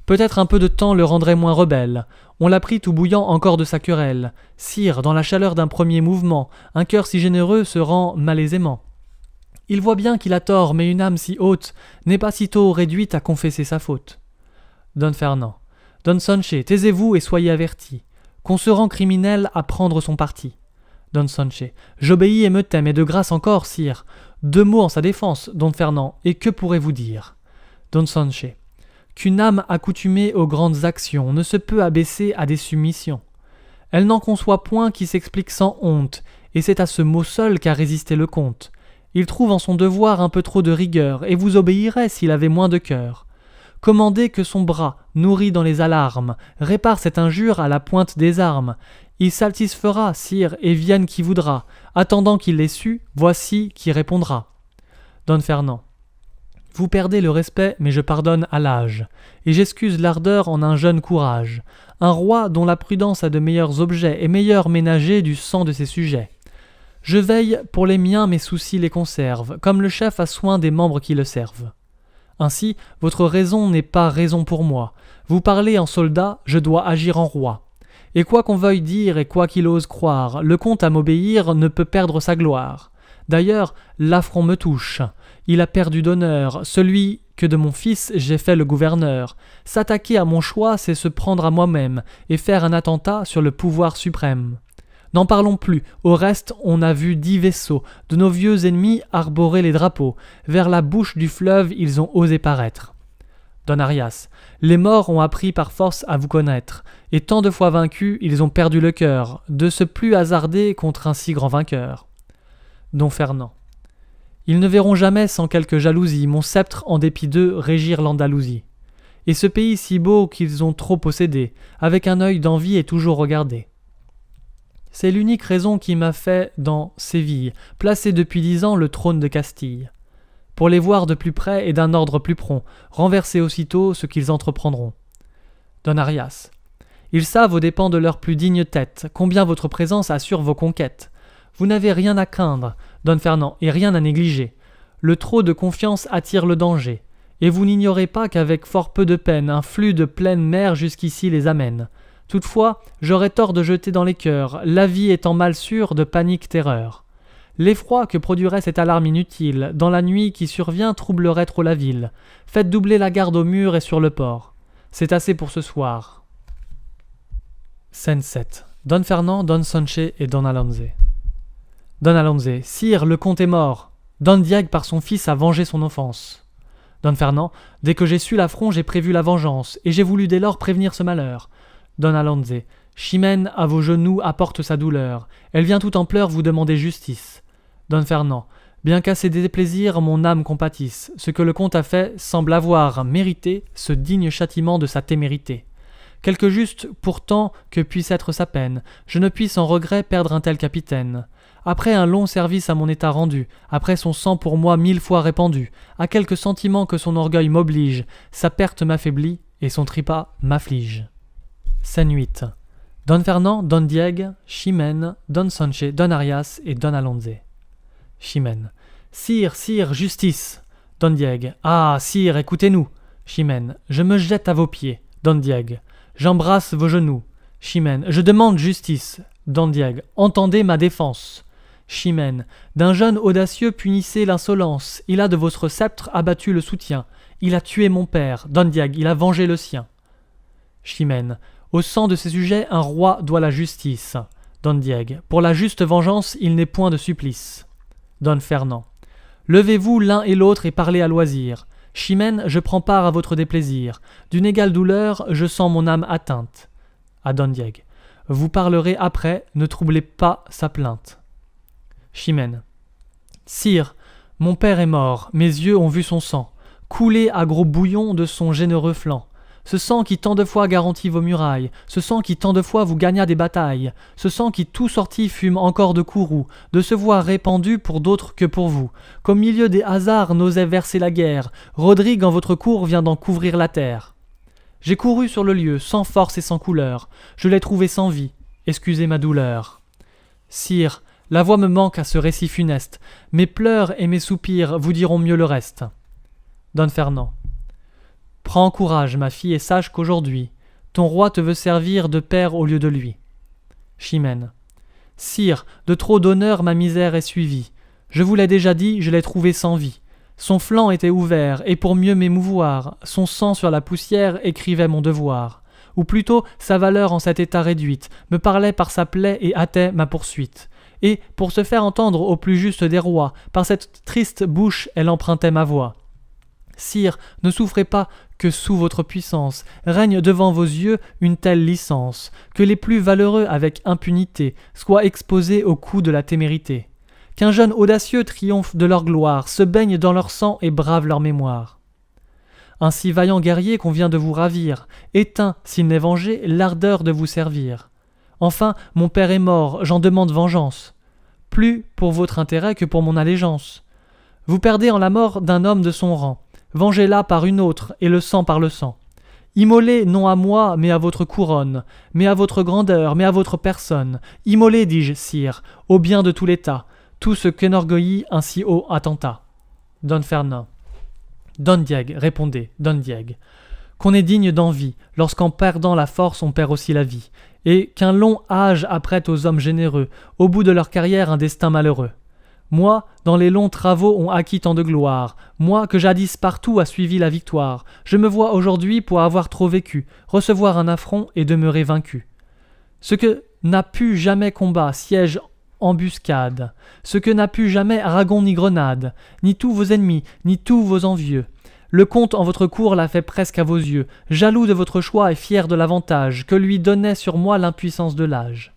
Peut-être un peu de temps le rendrait moins rebelle. On l'a pris tout bouillant encore de sa querelle. Sire, dans la chaleur d'un premier mouvement, un cœur si généreux se rend malaisément. Il voit bien qu'il a tort, mais une âme si haute n'est pas sitôt réduite à confesser sa faute. Don Fernand. Don Sanché, taisez-vous et soyez avertis, qu'on se rend criminel à prendre son parti. Don Sanché. J'obéis et me tais, mais de grâce encore, sire. 2 mots en sa défense, Don Fernand, et que pourrez-vous dire? Don Sanché. Qu'une âme accoutumée aux grandes actions ne se peut abaisser à des soumissions. Elle n'en conçoit point qui s'explique sans honte, et c'est à ce mot seul qu'a résisté le comte. Il trouve en son devoir un peu trop de rigueur, et vous obéirait s'il avait moins de cœur. Commandez que son bras, nourri dans les alarmes, répare cette injure à la pointe des armes. Il satisfera, sire, et vienne qui voudra. Attendant qu'il l'ait su, voici qui répondra. Don Fernand. Vous perdez le respect, mais je pardonne à l'âge, et j'excuse l'ardeur en un jeune courage. Un roi dont la prudence a de meilleurs objets est meilleur ménager du sang de ses sujets. Je veille pour les miens, mes soucis les conservent, comme le chef a soin des membres qui le servent. Ainsi, votre raison n'est pas raison pour moi. Vous parlez en soldat, je dois agir en roi. Et quoi qu'on veuille dire et quoi qu'il ose croire, le comte à m'obéir ne peut perdre sa gloire. D'ailleurs, l'affront me touche. Il a perdu d'honneur, celui que de mon fils j'ai fait le gouverneur. S'attaquer à mon choix, c'est se prendre à moi-même, et faire un attentat sur le pouvoir suprême. N'en parlons plus, au reste on a vu 10 vaisseaux, de nos vieux ennemis arborer les drapeaux, vers la bouche du fleuve ils ont osé paraître. Don Arias, les morts ont appris par force à vous connaître, et tant de fois vaincus, ils ont perdu le cœur, de se plus hasarder contre un si grand vainqueur. Don Fernand, ils ne verront jamais sans quelque jalousie mon sceptre en dépit d'eux régir l'Andalousie. Et ce pays si beau qu'ils ont trop possédé, avec un œil d'envie et toujours regardé. C'est l'unique raison qui m'a fait, dans Séville, placer depuis 10 ans le trône de Castille. Pour les voir de plus près et d'un ordre plus prompt, renverser aussitôt ce qu'ils entreprendront. Don Arias, ils savent aux dépens de leur plus digne tête combien votre présence assure vos conquêtes. Vous n'avez rien à craindre, Don Fernand, et rien à négliger. Le trop de confiance attire le danger, et vous n'ignorez pas qu'avec fort peu de peine un flux de pleine mer jusqu'ici les amène. Toutefois, j'aurais tort de jeter dans les cœurs, la vie étant mal sûre de panique terreur. L'effroi que produirait cette alarme inutile, dans la nuit qui survient troublerait trop la ville. Faites doubler la garde au mur et sur le port. C'est assez pour ce soir. Scène 7. Don Fernand, Don Sanche et Don Alonze. Don Alonze, sire, le comte est mort. Don Diego par son fils a vengé son offense. Don Fernand, dès que j'ai su l'affront, j'ai prévu la vengeance, et j'ai voulu dès lors prévenir ce malheur. Don Alonze, Chimène à vos genoux apporte sa douleur. Elle vient tout en pleurs vous demander justice. Don Fernand, bien qu'à ses déplaisirs mon âme compatisse, ce que le comte a fait semble avoir mérité ce digne châtiment de sa témérité. Quelque juste pourtant que puisse être sa peine, je ne puis sans regret perdre un tel capitaine. Après un long service à mon état rendu, après son sang pour moi 1000 fois répandu, à quelque sentiment que son orgueil m'oblige, sa perte m'affaiblit et son trépas m'afflige. Scène 8. Don Fernand, Don Diego, Chimène, Don Sanche, Don Arias et Don Alonze. Chimène. Sire, sire, justice. Don Diego. Ah, sire, écoutez-nous. Chimène. Je me jette à vos pieds. Don Diego. J'embrasse vos genoux. Chimène. Je demande justice. Don Diego. Entendez ma défense. Chimène. D'un jeune audacieux punissez l'insolence. Il a de votre sceptre abattu le soutien. Il a tué mon père. Don Diego. Il a vengé le sien. Chimène. Au sang de ses sujets, un roi doit la justice. Don Diego. Pour la juste vengeance, il n'est point de supplice. Don Fernand. Levez-vous l'un et l'autre et parlez à loisir. Chimène, je prends part à votre déplaisir. D'une égale douleur, je sens mon âme atteinte. À Don Diego. Vous parlerez après, ne troublez pas sa plainte. Chimène. Sire, mon père est mort, mes yeux ont vu son sang, couler à gros bouillons de son généreux flanc. Ce sang qui tant de fois garantit vos murailles, ce sang qui tant de fois vous gagna des batailles, ce sang qui tout sorti fume encore de courroux, de se voir répandu pour d'autres que pour vous, qu'au milieu des hasards n'osait verser la guerre, Rodrigue en votre cour vient d'en couvrir la terre. J'ai couru sur le lieu, sans force et sans couleur, je l'ai trouvé sans vie, excusez ma douleur. Sire, la voix me manque à ce récit funeste, mes pleurs et mes soupirs vous diront mieux le reste. Don Fernand. Prends courage, ma fille, et sache qu'aujourd'hui, ton roi te veut servir de père au lieu de lui. Chimène. Sire, de trop d'honneur ma misère est suivie. Je vous l'ai déjà dit, je l'ai trouvé sans vie. Son flanc était ouvert, et pour mieux m'émouvoir, son sang sur la poussière écrivait mon devoir. Ou plutôt, sa valeur en cet état réduite, me parlait par sa plaie et hâtait ma poursuite. Et, pour se faire entendre au plus juste des rois, par cette triste bouche elle empruntait ma voix. Sire, ne souffrez pas que sous votre puissance règne devant vos yeux une telle licence, que les plus valeureux avec impunité soient exposés au coup de la témérité, qu'un jeune audacieux triomphe de leur gloire, se baigne dans leur sang et brave leur mémoire. Un si vaillant guerrier qu'on vient de vous ravir, éteint, s'il n'est vengé, l'ardeur de vous servir. Enfin, mon père est mort, j'en demande vengeance, plus pour votre intérêt que pour mon allégeance. Vous perdez en la mort d'un homme de son rang, vengez-la par une autre, et le sang par le sang. Immolez non à moi, mais à votre couronne, mais à votre grandeur, mais à votre personne. Immolez, dis-je, sire, au bien de tout l'État, tout ce qu'enorgueillit un si haut attentat. Don Fernand. Don Diego, répondez, Don Diego. Qu'on est digne d'envie, lorsqu'en perdant la force on perd aussi la vie. et qu'un long âge apprête aux hommes généreux, au bout de leur carrière un destin malheureux. Moi, dans les longs travaux ont acquis tant de gloire, moi que jadis partout a suivi la victoire, je me vois aujourd'hui pour avoir trop vécu, recevoir un affront et demeurer vaincu. Ce que n'a pu jamais combat, siège, embuscade, ce que n'a pu jamais Aragon ni Grenade, ni tous vos ennemis, ni tous vos envieux. Le comte en votre cour l'a fait presque à vos yeux, jaloux de votre choix et fier de l'avantage que lui donnait sur moi l'impuissance de l'âge.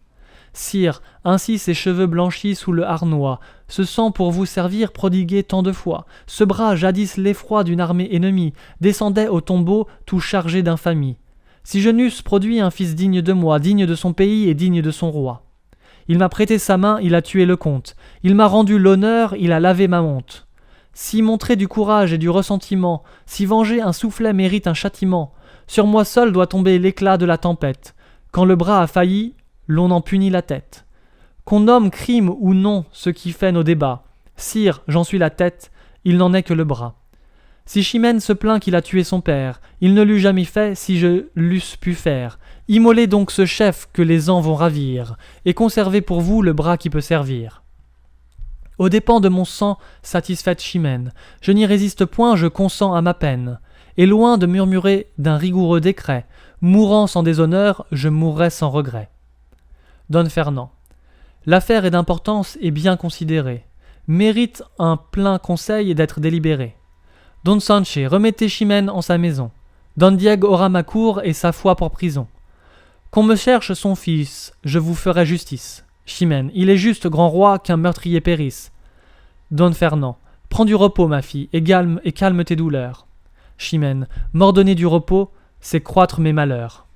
Sire, ainsi ses cheveux blanchis sous le harnois, ce sang pour vous servir prodigué tant de fois, ce bras jadis l'effroi d'une armée ennemie, descendait au tombeau tout chargé d'infamie. Si je n'eusse produit un fils digne de moi, digne de son pays et digne de son roi. Il m'a prêté sa main, il a tué le comte. Il m'a rendu l'honneur, il a lavé ma honte. Si montrer du courage et du ressentiment, si venger un soufflet mérite un châtiment, sur moi seul doit tomber l'éclat de la tempête. Quand le bras a failli, l'on en punit la tête. Qu'on nomme crime ou non ce qui fait nos débats. Sire, j'en suis la tête, il n'en est que le bras. Si Chimène se plaint qu'il a tué son père, il ne l'eût jamais fait si je l'eusse pu faire. Immolez donc ce chef que les ans vont ravir, et conservez pour vous le bras qui peut servir. Aux dépens de mon sang, satisfaite Chimène, je n'y résiste point, je consens à ma peine. Et loin de murmurer d'un rigoureux décret, mourant sans déshonneur, je mourrai sans regret. Don Fernand. L'affaire est d'importance et bien considérée, mérite un plein conseil d'être délibérée. Don Sanche, remettez Chimène en sa maison. Don Diego aura ma cour et sa foi pour prison. Qu'on me cherche son fils, je vous ferai justice. Chimène, il est juste, grand roi, qu'un meurtrier périsse. Don Fernand, prends du repos, ma fille, et calme tes douleurs. Chimène, m'ordonner du repos, c'est croître mes malheurs.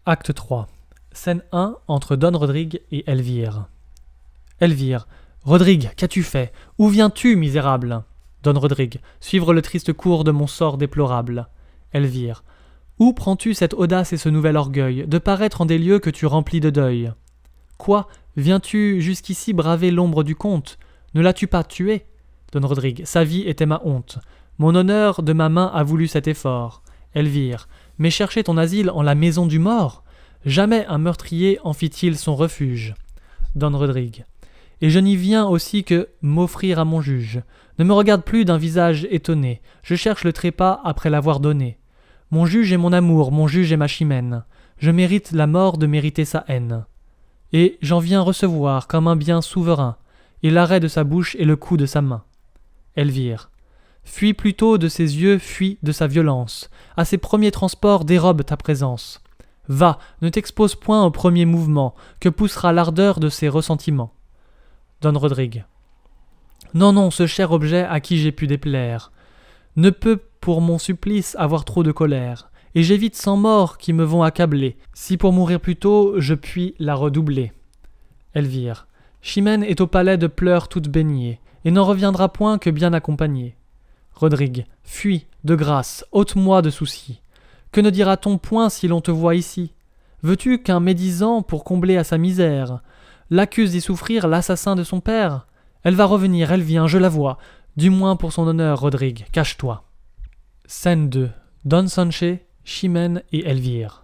Acte 3. Scène 1 entre Don Rodrigue et Elvire. Elvire, Rodrigue, qu'as-tu fait? Où viens-tu, misérable? Don Rodrigue, suivre le triste cours de mon sort déplorable. Elvire, où prends-tu cette audace et ce nouvel orgueil de paraître en des lieux que tu remplis de deuil? Quoi, viens-tu jusqu'ici braver l'ombre du comte? Ne l'as-tu pas tué? Don Rodrigue, sa vie était ma honte. Mon honneur de ma main a voulu cet effort. Elvire, mais chercher ton asile en la maison du mort? Jamais un meurtrier en fit-il son refuge. Don Rodrigue, et je n'y viens aussi que m'offrir à mon juge. Ne me regarde plus d'un visage étonné, je cherche le trépas après l'avoir donné. Mon juge est mon amour, mon juge est ma Chimène. Je mérite la mort de mériter sa haine. Et j'en viens recevoir comme un bien souverain, et l'arrêt de sa bouche et le coup de sa main. Elvire, fuis plutôt de ses yeux, fuis de sa violence. À ses premiers transports dérobe ta présence. Va, ne t'expose point au premier mouvement, que poussera l'ardeur de ses ressentiments. Don Rodrigue. Non, ce cher objet à qui j'ai pu déplaire ne peut pour mon supplice avoir trop de colère, et j'évite sans mort qui me vont accabler, si pour mourir plus tôt je puis la redoubler. Elvire. Chimène est au palais de pleurs toute baignée, et n'en reviendra point que bien accompagnée. Rodrigue. Fuis, de grâce, ôte-moi de soucis. Que ne dira-t-on point si l'on te voit ici? Veux-tu qu'un médisant, pour combler à sa misère, l'accuse d'y souffrir l'assassin de son père? Elle va revenir, elle vient, je la vois. Du moins pour son honneur, Rodrigue, cache-toi. Scène 2. Don Sanche, Chimène et Elvire.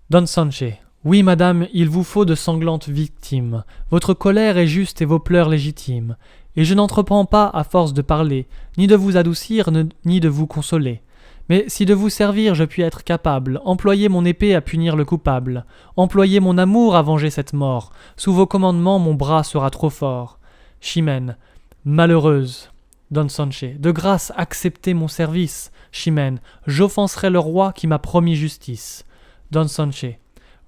Don Sanche. Oui, madame, il vous faut de sanglantes victimes. Votre colère est juste et vos pleurs légitimes. Et je n'entreprends pas à force de parler, ni de vous adoucir, ni de vous consoler. Mais si de vous servir je puis être capable, employez mon épée à punir le coupable, employez mon amour à venger cette mort, sous vos commandements mon bras sera trop fort. Chimène, malheureuse. Don Sanche, de grâce acceptez mon service. Chimène, j'offenserai le roi qui m'a promis justice. Don Sanche,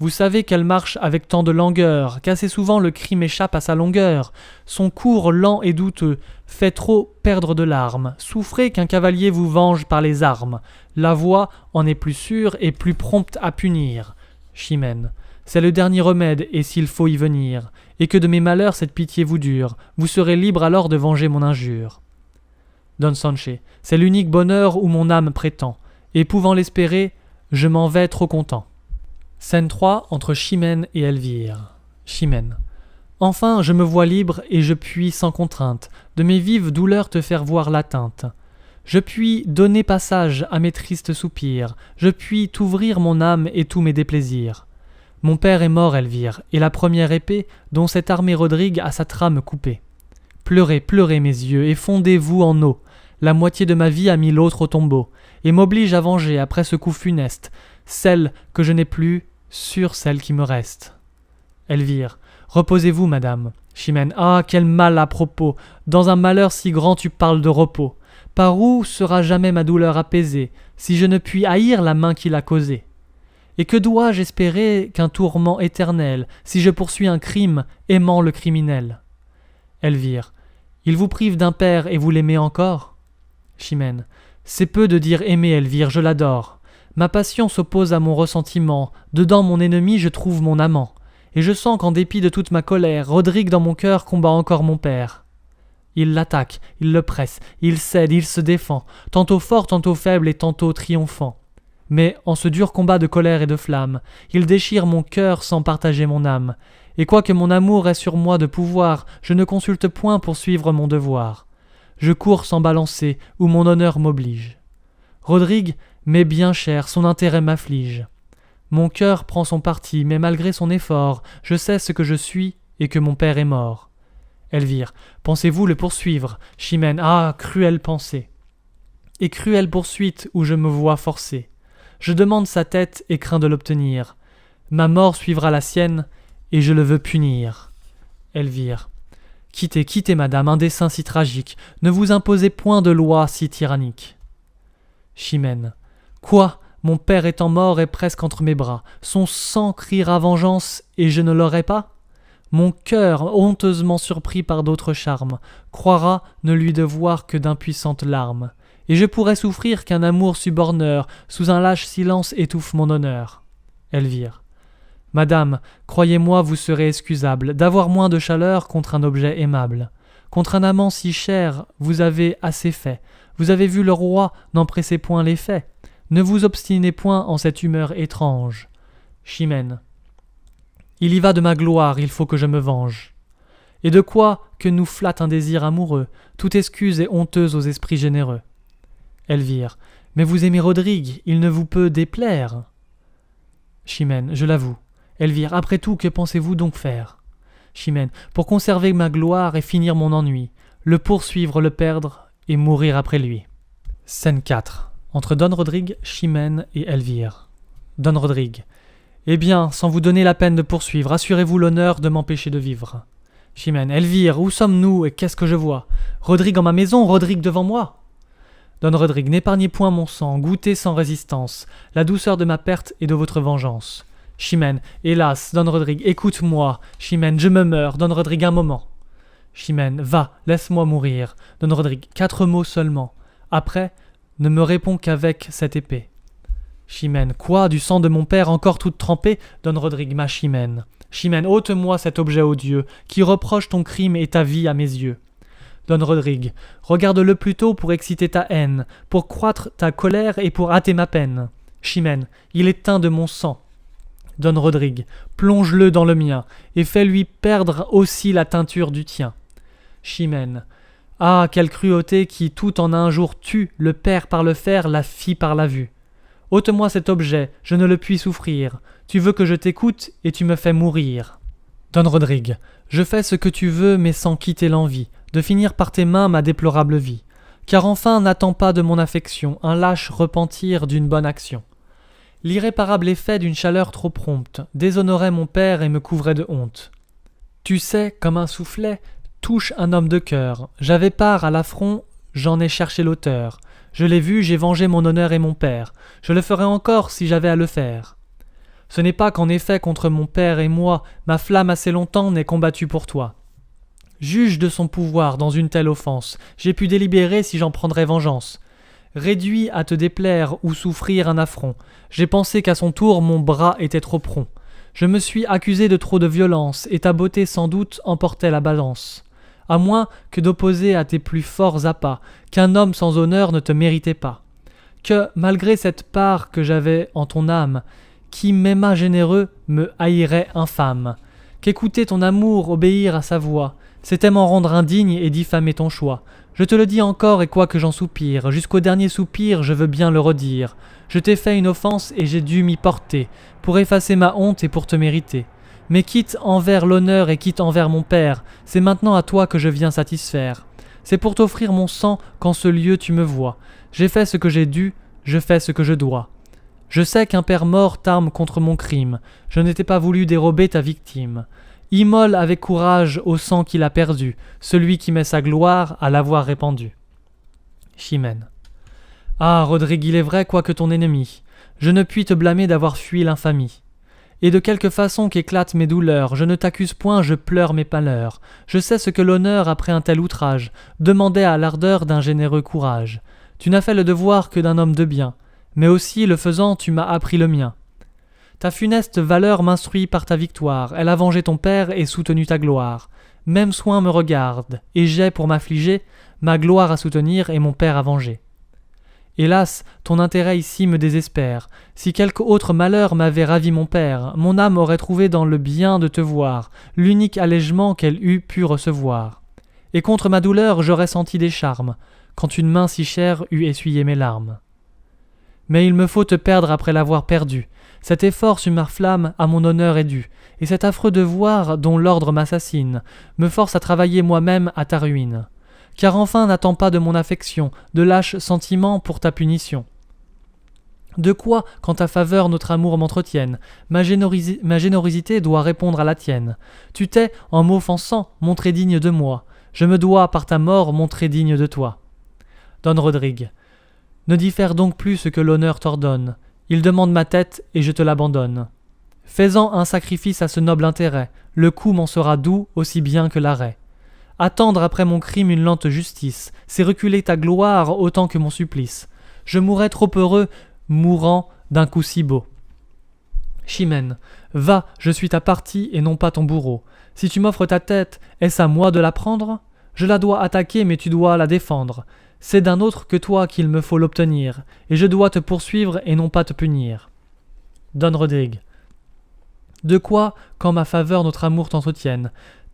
vous savez qu'elle marche avec tant de langueur, qu'assez souvent le crime échappe à sa longueur. Son cours lent et douteux fait trop perdre de larmes. Souffrez qu'un cavalier vous venge par les armes. La voix en est plus sûre et plus prompte à punir. Chimène, c'est le dernier remède, et s'il faut y venir, et que de mes malheurs cette pitié vous dure, vous serez libre alors de venger mon injure. Don Sanche, c'est l'unique bonheur où mon âme prétend, et pouvant l'espérer, je m'en vais trop content. Scène 3 entre Chimène et Elvire. Chimène. Enfin, je me vois libre et je puis, sans contrainte, de mes vives douleurs te faire voir l'atteinte. Je puis donner passage à mes tristes soupirs, je puis t'ouvrir mon âme et tous mes déplaisirs. Mon père est mort, Elvire, et la première épée, dont s'est armé Rodrigue, a sa trame coupée. Pleurez, pleurez, mes yeux, et fondez-vous en eau. La moitié de ma vie a mis l'autre au tombeau, et m'oblige à venger, après ce coup funeste, celle que je n'ai plus sur celle qui me reste. Elvire. Reposez-vous, madame. Chimène. Ah, quel mal à propos. Dans un malheur si grand tu parles de repos. Par où sera jamais ma douleur apaisée, si je ne puis haïr la main qui l'a causée? Et que dois-je espérer qu'un tourment éternel, si je poursuis un crime, aimant le criminel? Elvire. Il vous prive d'un père et vous l'aimez encore? Chimène. C'est peu de dire aimer, Elvire, je l'adore. Ma passion s'oppose à mon ressentiment, dedans mon ennemi je trouve mon amant. Et je sens qu'en dépit de toute ma colère, Rodrigue dans mon cœur combat encore mon père. Il l'attaque, il le presse, il cède, il se défend, tantôt fort, tantôt faible et tantôt triomphant. Mais en ce dur combat de colère et de flamme, il déchire mon cœur sans partager mon âme. Et quoique mon amour ait sur moi de pouvoir, je ne consulte point pour suivre mon devoir. Je cours sans balancer, où mon honneur m'oblige. Rodrigue m'est bien cher, son intérêt m'afflige. Mon cœur prend son parti, mais malgré son effort, je sais ce que je suis et que mon père est mort. Elvire. Pensez-vous le poursuivre? Chimène. Ah, cruelle pensée. Et cruelle poursuite où je me vois forcé. Je demande sa tête et crains de l'obtenir. Ma mort suivra la sienne, et je le veux punir. Elvire. Quittez, quittez, madame, un dessein si tragique. Ne vous imposez point de loi si tyrannique. Chimène. Quoi? Mon père étant mort et presque entre mes bras, son sang criera vengeance, et je ne l'aurai pas? Mon cœur, honteusement surpris par d'autres charmes, croira ne lui devoir que d'impuissantes larmes. Et je pourrais souffrir qu'un amour suborneur, sous un lâche silence, étouffe mon honneur. Elvire. Madame, croyez-moi, vous serez excusable d'avoir moins de chaleur contre un objet aimable. Contre un amant si cher, vous avez assez fait. Vous avez vu le roi, n'en pressez point les faits. Ne vous obstinez point en cette humeur étrange. Chimène. Il y va de ma gloire, il faut que je me venge. Et de quoi que nous flatte un désir amoureux, toute excuse est honteuse aux esprits généreux. Elvire. Mais vous aimez Rodrigue, il ne vous peut déplaire. Chimène. Je l'avoue. Elvire. Après tout, que pensez-vous donc faire? Chimène. Pour conserver ma gloire et finir mon ennui, le poursuivre, le perdre et mourir après lui. Scène 4. Entre Don Rodrigue, Chimène et Elvire. Don Rodrigue. Eh bien, sans vous donner la peine de poursuivre, assurez-vous l'honneur de m'empêcher de vivre. Chimène. Elvire, où sommes-nous et qu'est-ce que je vois? Rodrigue en ma maison, Rodrigue devant moi. Don Rodrigue. N'épargnez point mon sang, goûtez sans résistance la douceur de ma perte et de votre vengeance. Chimène. Hélas, Don Rodrigue, écoute-moi. Chimène. Je me meurs. Don Rodrigue, un moment. Chimène. Va, laisse-moi mourir. Don Rodrigue. 4 mots seulement. Après, ne me réponds qu'avec cette épée. Chimène. Quoi, du sang de mon père encore toute trempée? Don Rodrigue. Ma Chimène. Chimène. Ôte-moi cet objet odieux, qui reproche ton crime et ta vie à mes yeux. Don Rodrigue. Regarde-le plutôt pour exciter ta haine, pour croître ta colère et pour hâter ma peine. Chimène. Il est teint de mon sang. Don Rodrigue. Plonge-le dans le mien, et fais-lui perdre aussi la teinture du tien. Chimène. Ah, quelle cruauté qui, tout en un jour, tue le père par le faire, la fille par la vue. Ôte-moi cet objet, je ne le puis souffrir. Tu veux que je t'écoute, et tu me fais mourir. Don Rodrigue. Je fais ce que tu veux, mais sans quitter l'envie de finir par tes mains ma déplorable vie. Car enfin, n'attends pas de mon affection un lâche repentir d'une bonne action. L'irréparable effet d'une chaleur trop prompte déshonorait mon père et me couvrait de honte. Tu sais, comme un soufflet touche un homme de cœur. J'avais part à l'affront, j'en ai cherché l'auteur. Je l'ai vu, j'ai vengé mon honneur et mon père. Je le ferais encore si j'avais à le faire. Ce n'est pas qu'en effet contre mon père et moi, ma flamme assez longtemps n'ait combattu pour toi. Juge de son pouvoir dans une telle offense. J'ai pu délibérer si j'en prendrais vengeance. Réduit à te déplaire ou souffrir un affront, j'ai pensé qu'à son tour mon bras était trop prompt. Je me suis accusé de trop de violence, et ta beauté sans doute emportait la balance. À moins que d'opposer à tes plus forts appâts qu'un homme sans honneur ne te méritait pas. Que, malgré cette part que j'avais en ton âme, qui m'aima généreux me haïrait infâme. Qu'écouter ton amour, obéir à sa voix, c'était m'en rendre indigne et diffamer ton choix. Je te le dis encore et quoique j'en soupire, jusqu'au dernier soupir je veux bien le redire. Je t'ai fait une offense et j'ai dû m'y porter, pour effacer ma honte et pour te mériter. Mais quitte envers l'honneur et quitte envers mon père, c'est maintenant à toi que je viens satisfaire. C'est pour t'offrir mon sang qu'en ce lieu tu me vois. J'ai fait ce que j'ai dû, je fais ce que je dois. Je sais qu'un père mort t'arme contre mon crime, je n'étais pas voulu dérober ta victime. Immole avec courage au sang qu'il a perdu, celui qui met sa gloire à l'avoir répandu. Chimène. Ah, Rodrigue, il est vrai, quoique ton ennemi, je ne puis te blâmer d'avoir fui l'infamie. Et de quelque façon qu'éclatent mes douleurs, je ne t'accuse point, je pleure mes malheurs. Je sais ce que l'honneur, après un tel outrage, demandait à l'ardeur d'un généreux courage. Tu n'as fait le devoir que d'un homme de bien, mais aussi, le faisant, tu m'as appris le mien. Ta funeste valeur m'instruit par ta victoire, elle a vengé ton père et soutenu ta gloire. Même soin me regarde, et j'ai, pour m'affliger, ma gloire à soutenir et mon père à venger. Hélas, ton intérêt ici me désespère. Si quelque autre malheur m'avait ravi mon père, mon âme aurait trouvé dans le bien de te voir l'unique allègement qu'elle eût pu recevoir. Et contre ma douleur j'aurais senti des charmes, quand une main si chère eût essuyé mes larmes. Mais il me faut te perdre après l'avoir perdu. Cet effort sur ma flamme à mon honneur est dû, et cet affreux devoir dont l'ordre m'assassine me force à travailler moi-même à ta ruine. Car enfin n'attends pas de mon affection de lâches sentiments pour ta punition. De quoi, qu'en ta faveur notre amour m'entretienne, ma générosité doit répondre à la tienne. Tu t'es, en m'offensant, montré digne de moi. Je me dois, par ta mort, montrer digne de toi. Don Rodrigue. Ne diffère donc plus ce que l'honneur t'ordonne. Il demande ma tête, et je te l'abandonne. Fais-en un sacrifice à ce noble intérêt, le coup m'en sera doux aussi bien que l'arrêt. Attendre après mon crime une lente justice, c'est reculer ta gloire autant que mon supplice. Je mourrais trop heureux, mourant d'un coup si beau. Chimène, va, je suis ta partie et non pas ton bourreau. Si tu m'offres ta tête, est-ce à moi de la prendre ? Je la dois attaquer, mais tu dois la défendre. C'est d'un autre que toi qu'il me faut l'obtenir, et je dois te poursuivre et non pas te punir. Don Rodrigue. De quoi, qu'en ma faveur notre amour t'entretienne,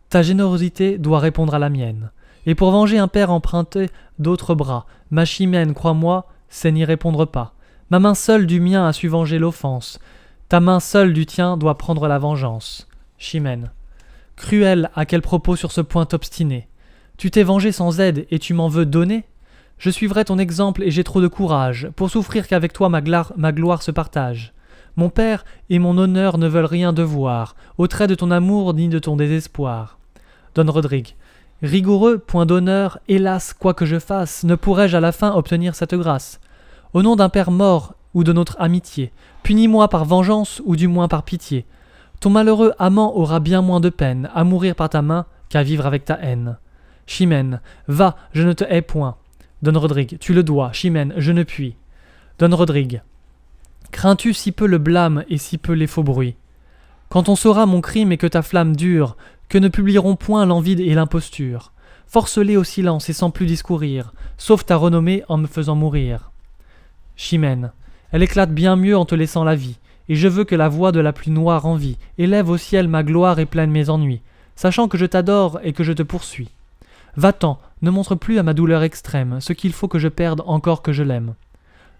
ta générosité doit répondre à la mienne. Et pour venger un père emprunté d'autres bras, ma Chimène, crois-moi, c'est n'y répondre pas. Ma main seule du mien a su venger l'offense. Ta main seule du tien doit prendre la vengeance. Chimène. Cruel, à quel propos sur ce point t'obstiner ? Tu t'es vengé sans aide et tu m'en veux donner ? Je suivrai ton exemple et j'ai trop de courage pour souffrir qu'avec toi ma gloire se partage. Mon père et mon honneur ne veulent rien devoir au trait de ton amour ni de ton désespoir. Don Rodrigue. Rigoureux, point d'honneur, hélas, quoi que je fasse, ne pourrai-je à la fin obtenir cette grâce. Au nom d'un père mort ou de notre amitié, punis-moi par vengeance ou du moins par pitié. Ton malheureux amant aura bien moins de peine à mourir par ta main qu'à vivre avec ta haine. Chimène, va, je ne te hais point. Don Rodrigue, tu le dois, Chimène, je ne puis. Don Rodrigue. Crains-tu si peu le blâme et si peu les faux bruits ? Quand on saura mon crime et que ta flamme dure, que ne publieront point l'envie et l'imposture. Force-les au silence et sans plus discourir, sauve ta renommée en me faisant mourir. Chimène, elle éclate bien mieux en te laissant la vie, et je veux que la voix de la plus noire envie élève au ciel ma gloire et plaigne mes ennuis, sachant que je t'adore et que je te poursuis. Va-t'en, ne montre plus à ma douleur extrême ce qu'il faut que je perde encore que je l'aime.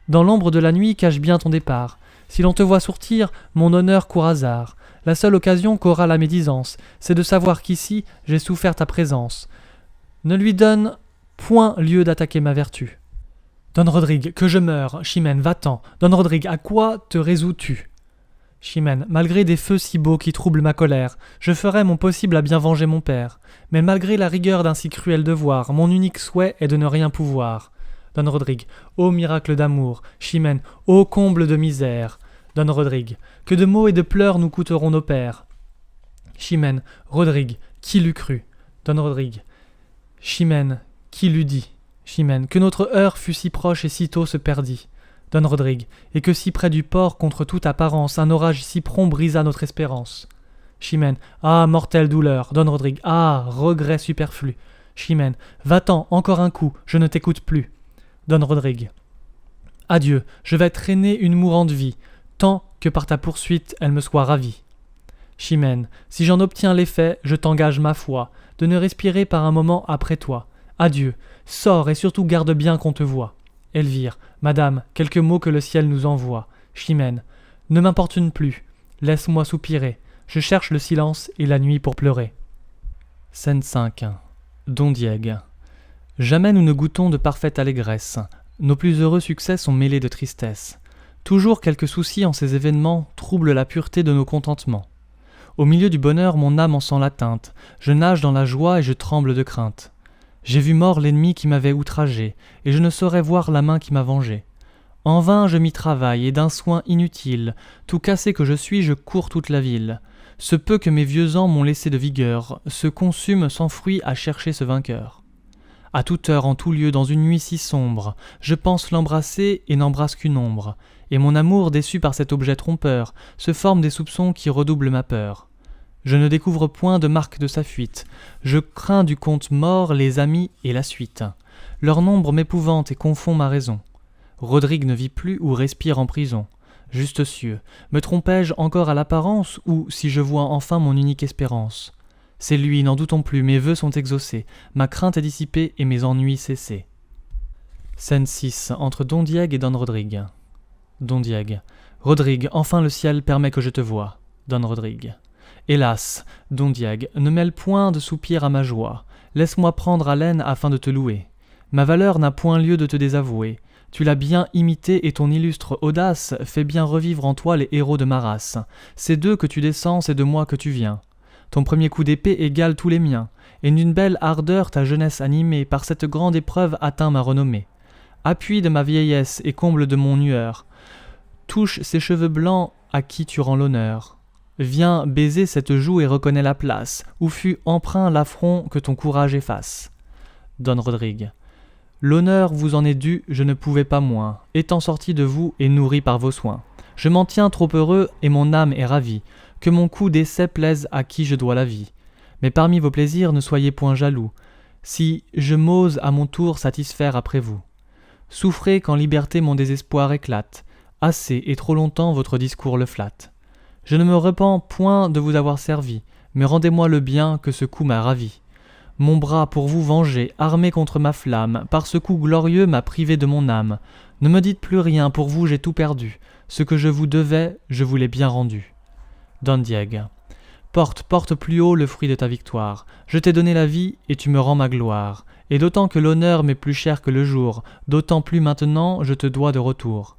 Dans l'ombre de la nuit cache bien ton départ. Si l'on te voit sortir, mon honneur court hasard. La seule occasion qu'aura la médisance, c'est de savoir qu'ici j'ai souffert ta présence. Ne lui donne point lieu d'attaquer ma vertu. Don Rodrigue, que je meure. Chimène, va-t'en. Don Rodrigue, à quoi te résous-tu ? Chimène, malgré des feux si beaux qui troublent ma colère, je ferai mon possible à bien venger mon père. Mais malgré la rigueur d'un si cruel devoir, mon unique souhait est de ne rien pouvoir. Don Rodrigue, ô miracle d'amour. Chimène, ô comble de misère. Don Rodrigue, que de maux et de pleurs nous coûteront nos pères. Chimène, Rodrigue, qui l'eût cru. Don Rodrigue, Chimène, qui l'eût dit. Chimène, que notre heure fût si proche et si tôt se perdit. Don Rodrigue, et que si près du port, contre toute apparence, un orage si prompt brisa notre espérance. Chimène, ah, mortelle douleur. Don Rodrigue, ah, regret superflu. Chimène, va-t'en, encore un coup, je ne t'écoute plus. Don Rodrigue, adieu, je vais traîner une mourante vie, tant que par ta poursuite elle me soit ravie. Chimène, si j'en obtiens l'effet, je t'engage ma foi, de ne respirer par un moment après toi. Adieu, sors et surtout garde bien qu'on te voie. Elvire, madame, quelques mots que le ciel nous envoie. Chimène, ne m'importune plus, laisse-moi soupirer, je cherche le silence et la nuit pour pleurer. Scène 5. Don Diègue. Jamais nous ne goûtons de parfaite allégresse, nos plus heureux succès sont mêlés de tristesse. Toujours quelques soucis en ces événements troublent la pureté de nos contentements. Au milieu du bonheur mon âme en sent l'atteinte, je nage dans la joie et je tremble de crainte. J'ai vu mort l'ennemi qui m'avait outragé, et je ne saurais voir la main qui m'a vengé. En vain je m'y travaille, et d'un soin inutile, tout cassé que je suis, je cours toute la ville. Ce peu que mes vieux ans m'ont laissé de vigueur, se consume sans fruit à chercher ce vainqueur. À toute heure, en tout lieu, dans une nuit si sombre, je pense l'embrasser et n'embrasse qu'une ombre, et mon amour, déçu par cet objet trompeur, se forme des soupçons qui redoublent ma peur. Je ne découvre point de marque de sa fuite. Je crains du comte mort les amis et la suite. Leur nombre m'épouvante et confond ma raison. Rodrigue ne vit plus ou respire en prison. Juste cieux, me trompais-je encore à l'apparence ou si je vois enfin mon unique espérance? C'est lui, n'en doutons plus, mes vœux sont exaucés, ma crainte est dissipée et mes ennuis cessés. Scène 6. Entre Don Diègue et Don Rodrigue. Don Diègue. Rodrigue, enfin le ciel permet que je te voie. Don Rodrigue. Hélas, Don Diègue, ne mêle point de soupir à ma joie. Laisse-moi prendre haleine afin de te louer. Ma valeur n'a point lieu de te désavouer. Tu l'as bien imité et ton illustre audace fait bien revivre en toi les héros de ma race. C'est d'eux que tu descends, c'est de moi que tu viens. Ton premier coup d'épée égale tous les miens, et d'une belle ardeur ta jeunesse animée par cette grande épreuve atteint ma renommée. Appui de ma vieillesse et comble de mon nueur, touche ces cheveux blancs à qui tu rends l'honneur. Viens baiser cette joue et reconnais la place, où fut empreint l'affront que ton courage efface. Don Rodrigue. L'honneur vous en est dû, je ne pouvais pas moins, étant sorti de vous et nourri par vos soins. Je m'en tiens trop heureux et mon âme est ravie, que mon coup d'essai plaise à qui je dois la vie. Mais parmi vos plaisirs ne soyez point jaloux, si je m'ose à mon tour satisfaire après vous. Souffrez qu'en liberté mon désespoir éclate, assez et trop longtemps votre discours le flatte. Je ne me repens point de vous avoir servi, mais rendez-moi le bien que ce coup m'a ravi. Mon bras pour vous venger, armé contre ma flamme, par ce coup glorieux m'a privé de mon âme. Ne me dites plus rien, pour vous j'ai tout perdu. Ce que je vous devais, je vous l'ai bien rendu. Don Diègue. Porte plus haut le fruit de ta victoire. Je t'ai donné la vie, et tu me rends ma gloire. Et d'autant que l'honneur m'est plus cher que le jour, d'autant plus maintenant je te dois de retour.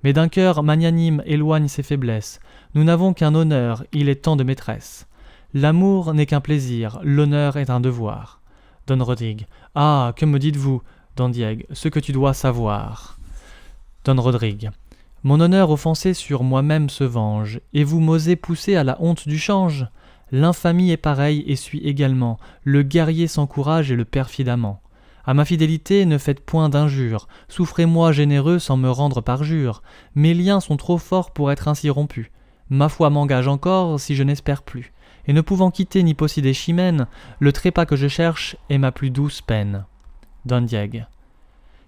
Mais d'un cœur magnanime éloigne ses faiblesses. Nous n'avons qu'un honneur, il est tant de maîtresse. L'amour n'est qu'un plaisir, l'honneur est un devoir. Don Rodrigue. Ah, que me dites-vous, Don Diègue, ce que tu dois savoir. Don Rodrigue. Mon honneur offensé sur moi-même se venge, et vous m'osez pousser à la honte du change. L'infamie est pareille et suit également, le guerrier sans courage et le perfide amant. À ma fidélité ne faites point d'injures, souffrez-moi généreux sans me rendre parjure. Mes liens sont trop forts pour être ainsi rompus. Ma foi m'engage encore si je n'espère plus. Et ne pouvant quitter ni posséder Chimène, le trépas que je cherche est ma plus douce peine. Don Diègue.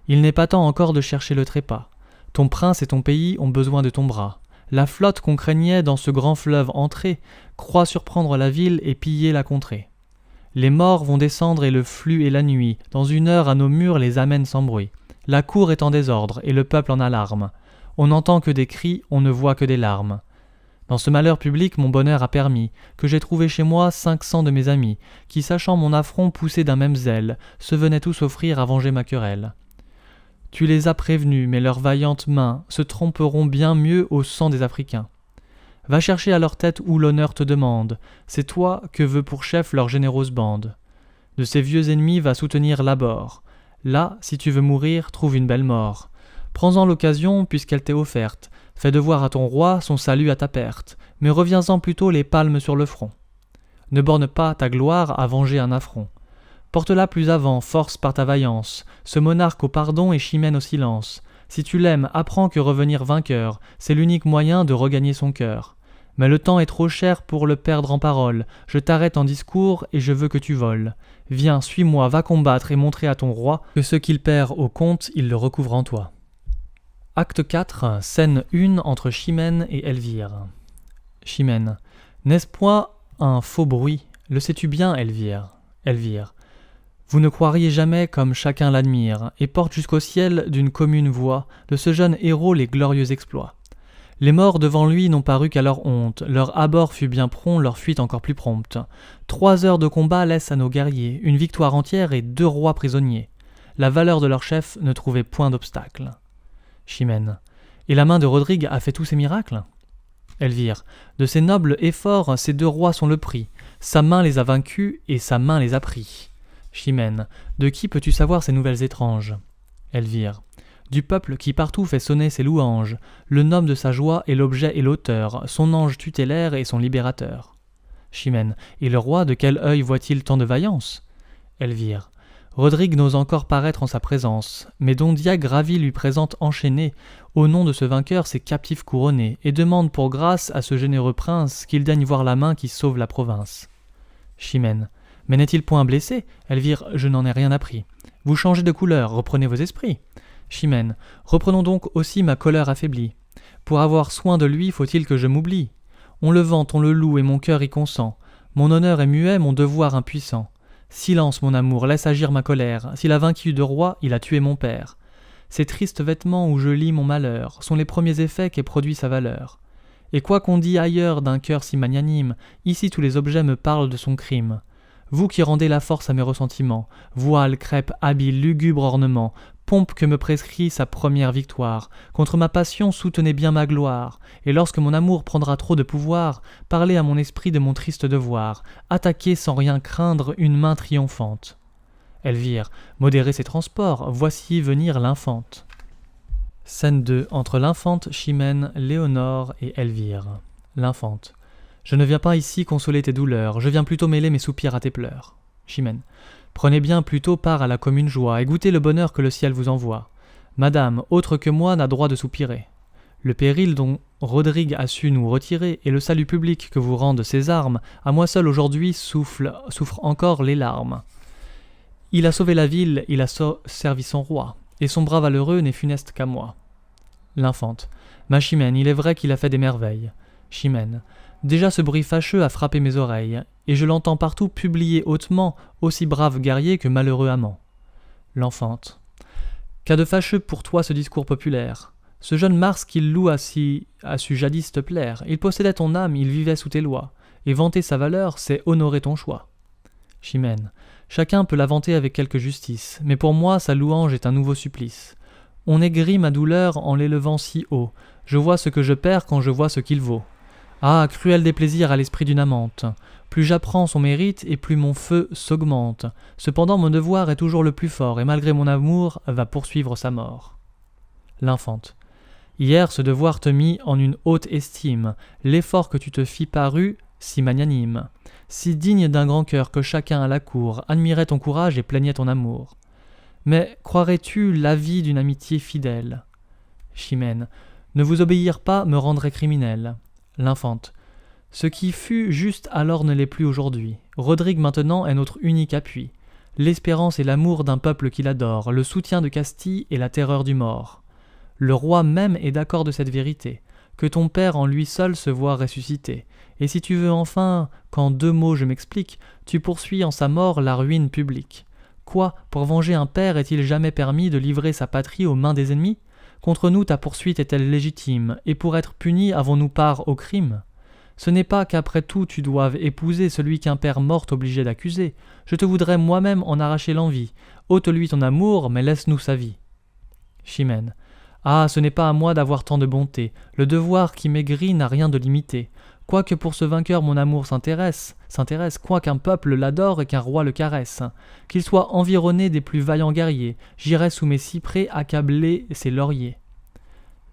Il n'est pas temps encore de chercher le trépas. Ton prince et ton pays ont besoin de ton bras. La flotte qu'on craignait dans ce grand fleuve entré croit surprendre la ville et piller la contrée. Les morts vont descendre et le flux et la nuit, dans une heure à nos murs les amènent sans bruit. La cour est en désordre et le peuple en alarme. On n'entend que des cris, on ne voit que des larmes. Dans ce malheur public mon bonheur a permis que j'ai trouvé chez moi 500 de mes amis, qui sachant mon affront poussé d'un même zèle, se venaient tous offrir à venger ma querelle. Tu les as prévenus, mais leurs vaillantes mains se tromperont bien mieux au sang des Africains. Va chercher à leur tête où l'honneur te demande, c'est toi que veut pour chef leur généreuse bande. De ces vieux ennemis va soutenir l'abord. Là, si tu veux mourir, trouve une belle mort. Prends-en l'occasion puisqu'elle t'est offerte, fais devoir à ton roi son salut à ta perte, mais reviens-en plutôt les palmes sur le front. Ne borne pas ta gloire à venger un affront. Porte-la plus avant, force par ta vaillance, ce monarque au pardon et Chimène au silence. Si tu l'aimes, apprends que revenir vainqueur, c'est l'unique moyen de regagner son cœur. Mais le temps est trop cher pour le perdre en paroles, je t'arrête en discours et je veux que tu voles. Viens, suis-moi, va combattre et montrer à ton roi que ce qu'il perd au comte, il le recouvre en toi. Acte 4, scène 1 entre Chimène et Elvire. Chimène. N'est-ce point un faux bruit? Le sais-tu bien, Elvire? Elvire. Vous ne croiriez jamais comme chacun l'admire, et porte jusqu'au ciel d'une commune voix de ce jeune héros les glorieux exploits. Les morts devant lui n'ont paru qu'à leur honte, leur abord fut bien prompt, leur fuite encore plus prompte. 3 heures de combat laissent à nos guerriers une victoire entière et 2 rois prisonniers. La valeur de leur chef ne trouvait point d'obstacle. Chimène. Et la main de Rodrigue a fait tous ces miracles? Elvire. De ces nobles efforts, ces 2 rois sont le prix. Sa main les a vaincus et sa main les a pris. Chimène. De qui peux-tu savoir ces nouvelles étranges? Elvire. Du peuple qui partout fait sonner ses louanges, le nomme de sa joie est l'objet et l'auteur, son ange tutélaire et son libérateur. Chimène. Et le roi, de quel œil voit-il tant de vaillance? Elvire. Rodrigue n'ose encore paraître en sa présence, mais Don Diag ravi lui présente enchaîné, au nom de ce vainqueur ses captifs couronnés, et demande pour grâce à ce généreux prince qu'il daigne voir la main qui sauve la province. Chimène. Mais n'est-il point blessé? Elvire. Je n'en ai rien appris. Vous changez de couleur, reprenez vos esprits. Chimène. Reprenons donc aussi ma colère affaiblie. Pour avoir soin de lui, faut-il que je m'oublie? On le vante, on le loue, et mon cœur y consent. Mon honneur est muet, mon devoir impuissant. Silence, mon amour, laisse agir ma colère. S'il a vaincu de roi, il a tué mon père. Ces tristes vêtements où je lis mon malheur sont les premiers effets qu'ait produit sa valeur. Et quoi qu'on dit ailleurs d'un cœur si magnanime, ici tous les objets me parlent de son crime. Vous qui rendez la force à mes ressentiments, voile, crêpe, habits, lugubre ornement, pompe que me prescrit sa première victoire, contre ma passion soutenez bien ma gloire, et lorsque mon amour prendra trop de pouvoir, parlez à mon esprit de mon triste devoir, attaquez sans rien craindre une main triomphante. Elvire, modérez ses transports, voici venir l'infante. Scène 2, entre l'infante Chimène, Léonore et Elvire. L'infante. Je ne viens pas ici consoler tes douleurs, je viens plutôt mêler mes soupirs à tes pleurs. Chimène. Prenez bien plutôt part à la commune joie, et goûtez le bonheur que le ciel vous envoie. Madame, autre que moi n'a droit de soupirer. Le péril dont Rodrigue a su nous retirer, et le salut public que vous rendent ses armes, à moi seul aujourd'hui souffre encore les larmes. Il a sauvé la ville, il a servi son roi, et son bras valeureux n'est funeste qu'à moi. L'infante. Ma Chimène, il est vrai qu'il a fait des merveilles. Chimène. Déjà ce bruit fâcheux a frappé mes oreilles, et je l'entends partout publier hautement, aussi brave guerrier que malheureux amant. L'enfante. Qu'a de fâcheux pour toi ce discours populaire? Ce jeune Mars qu'il loue a su jadis te plaire. Il possédait ton âme, il vivait sous tes lois, et vanter sa valeur, c'est honorer ton choix. Chimène. Chacun peut la vanter avec quelque justice, mais pour moi sa louange est un nouveau supplice. On aigrit ma douleur en l'élevant si haut. Je vois ce que je perds quand je vois ce qu'il vaut. Ah, cruel déplaisir à l'esprit d'une amante. Plus j'apprends son mérite et plus mon feu s'augmente. Cependant mon devoir est toujours le plus fort, et malgré mon amour va poursuivre sa mort. L'infante. Hier ce devoir te mit en une haute estime. L'effort que tu te fis parut si magnanime, si digne d'un grand cœur que chacun à la cour admirait ton courage et plaignait ton amour. Mais croirais-tu l'avis d'une amitié fidèle? Chimène. Ne vous obéir pas me rendrait criminel. L'infante. Ce qui fut juste alors ne l'est plus aujourd'hui. Rodrigue maintenant est notre unique appui. L'espérance et l'amour d'un peuple qui l'adore, le soutien de Castille et la terreur du mort. Le roi même est d'accord de cette vérité, que ton père en lui seul se voit ressuscité. Et si tu veux enfin qu'en 2 mots je m'explique, tu poursuis en sa mort la ruine publique. Quoi, pour venger un père est-il jamais permis de livrer sa patrie aux mains des ennemis? Contre nous ta poursuite est-elle légitime, et pour être puni avons-nous part au crime? Ce n'est pas qu'après tout tu doives épouser celui qu'un père mort t'obligeait d'accuser. Je te voudrais moi-même en arracher l'envie. Ôte-lui ton amour, mais laisse-nous sa vie. Chimène. Ah, ce n'est pas à moi d'avoir tant de bonté. Le devoir qui m'aigrit n'a rien de limité. Quoique pour ce vainqueur mon amour s'intéresse, quoiqu'un peuple l'adore et qu'un roi le caresse, qu'il soit environné des plus vaillants guerriers, j'irai sous mes cyprès accabler ses lauriers.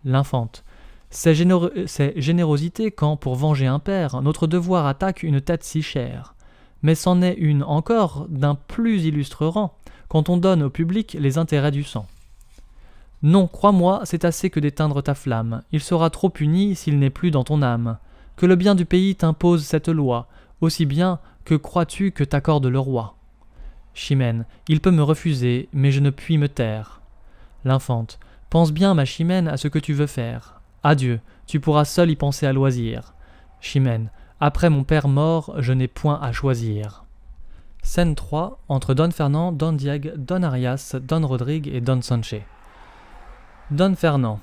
L'infante. C'est générosité quand, pour venger un père, notre devoir attaque une tête si chère. Mais c'en est une encore d'un plus illustre rang, quand on donne au public les intérêts du sang. Non, crois-moi, c'est assez que d'éteindre ta flamme, il sera trop puni s'il n'est plus dans ton âme. Que le bien du pays t'impose cette loi, aussi bien que crois-tu que t'accorde le roi. Chimène. Il peut me refuser, mais je ne puis me taire. L'infante. Pense bien, ma Chimène, à ce que tu veux faire. Adieu, tu pourras seul y penser à loisir. Chimène. Après mon père mort, je n'ai point à choisir. Scène 3, entre Don Fernand, Don Diego, Don Arias, Don Rodrigue et Don Sanché. Don Fernand,